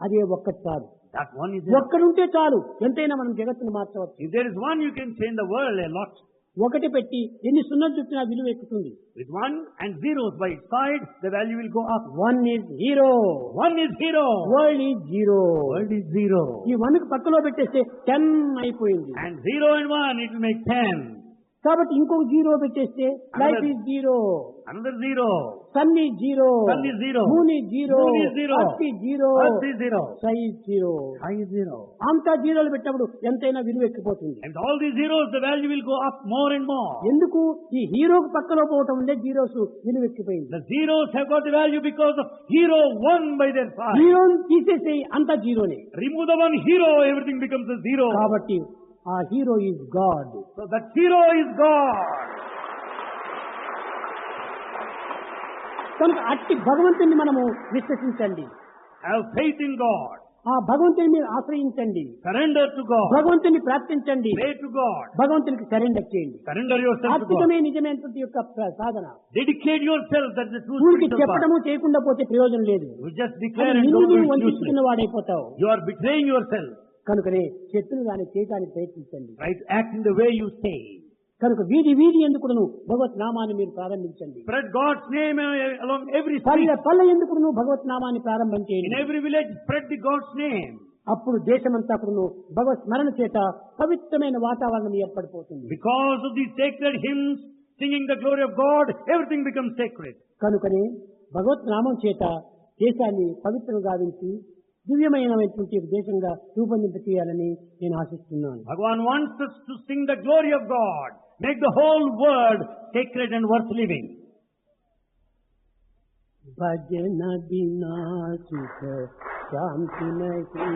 అదే ఒక్కటి చాలు. That one is enough. ఒక్కడుంటే చాలు, ఎంతైనా మనం జగత్తును మార్చవచ్చు. If there is one, you can change the world a lot. ఒకటి పెట్టి ఎన్ని సున్నలు చుట్టినా విలువ ఎక్కుతుంది. With 1 and zeros by its side, the value will go up. 1 is hero, 1 is hero. world is zero. World is 0. ఈ 1 కి పక్కలో పెట్టేస్తే 10 అయిపోయింది. And 0 and 1, it will make 10. కాబట్టి ఇంకొక 0 పెట్టేస్తే life is zero, Another 0. Sun is zero, Sun is zero. Moon is zero, Moon is zero. Earth is zero, Earth is 0. Sky is zero. Sky is 0. అంతా జీరోలు పెట్టినప్పుడు ఎంతైనా విలువ ఎక్కిపోతుంది. And all these zeros, the value will go up more and more. ఎందుకు ఈ హీరోకి పక్కలో పోవటం వల్లే జీరోస్ విలువ ఎక్కిపోయింది. The zeros have got the value because of hero 1 by their side. హీరోని తీసేసి అంతా జీరోనే. Remove the one hero, everything becomes a 0. కాబట్టి ఆ hero is God. So that hero is God. కనుక అట్టి భగవంతుని మనము విశ్వసించండి, Have faith in God. ఆ భగవంతుని మీరు ఆశ్రయించండి, Surrender to God. భగవంతుని ప్రార్థించండి, Pray to God. భగవంతునికి సరెండర్ చేయండి. Surrender yourself to God. ఆత్మికమే నిజమైనటువంటి యొక్క సాధన. Dedicate yourself. That's the true ఊరికి spiritual path. చెప్పడము చేయకుండా పోతే ప్రయోజనం లేదు. You just declare and నిన్ను don't do నువ్వు it వంచుకున్న useless. వాడైపోతావు. You are betraying yourself. కనుకనే శత్రువు దాన్ని చేయడానికి ప్రయత్నించండి. Try to act in the way you say. కనుక వీధి వీధి ఎందుకును భగవత్ నామాన్ని మీరు ప్రారంభించండి. Spread God's name along every పల్లె street. పల్లె ఎందుకును భగవత్ నామాన్ని In ప్రారంభించేయండి. every village, spread the God's name. అప్పుడు దేశమంతా కూడాను భగవత్ స్మరణ చేత పవిత్రమైన వాతావరణం ఏర్పడిపోతుంది. Because of these sacred hymns, singing the glory of God, everything becomes sacred. కనుకనే భగవత్ నామం చేత దేశాన్ని పవిత్రం గావించి దివ్యమైనటువంటి దేశంగా రూపొందింప చేయాలని నేను ఆశిస్తున్నాను. Bhagavan wants us to sing the glory of God, make the whole world sacred and worth living. భజన బినా సుఖ శాంతి నహీ,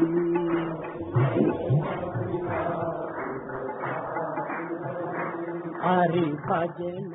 హరి భజన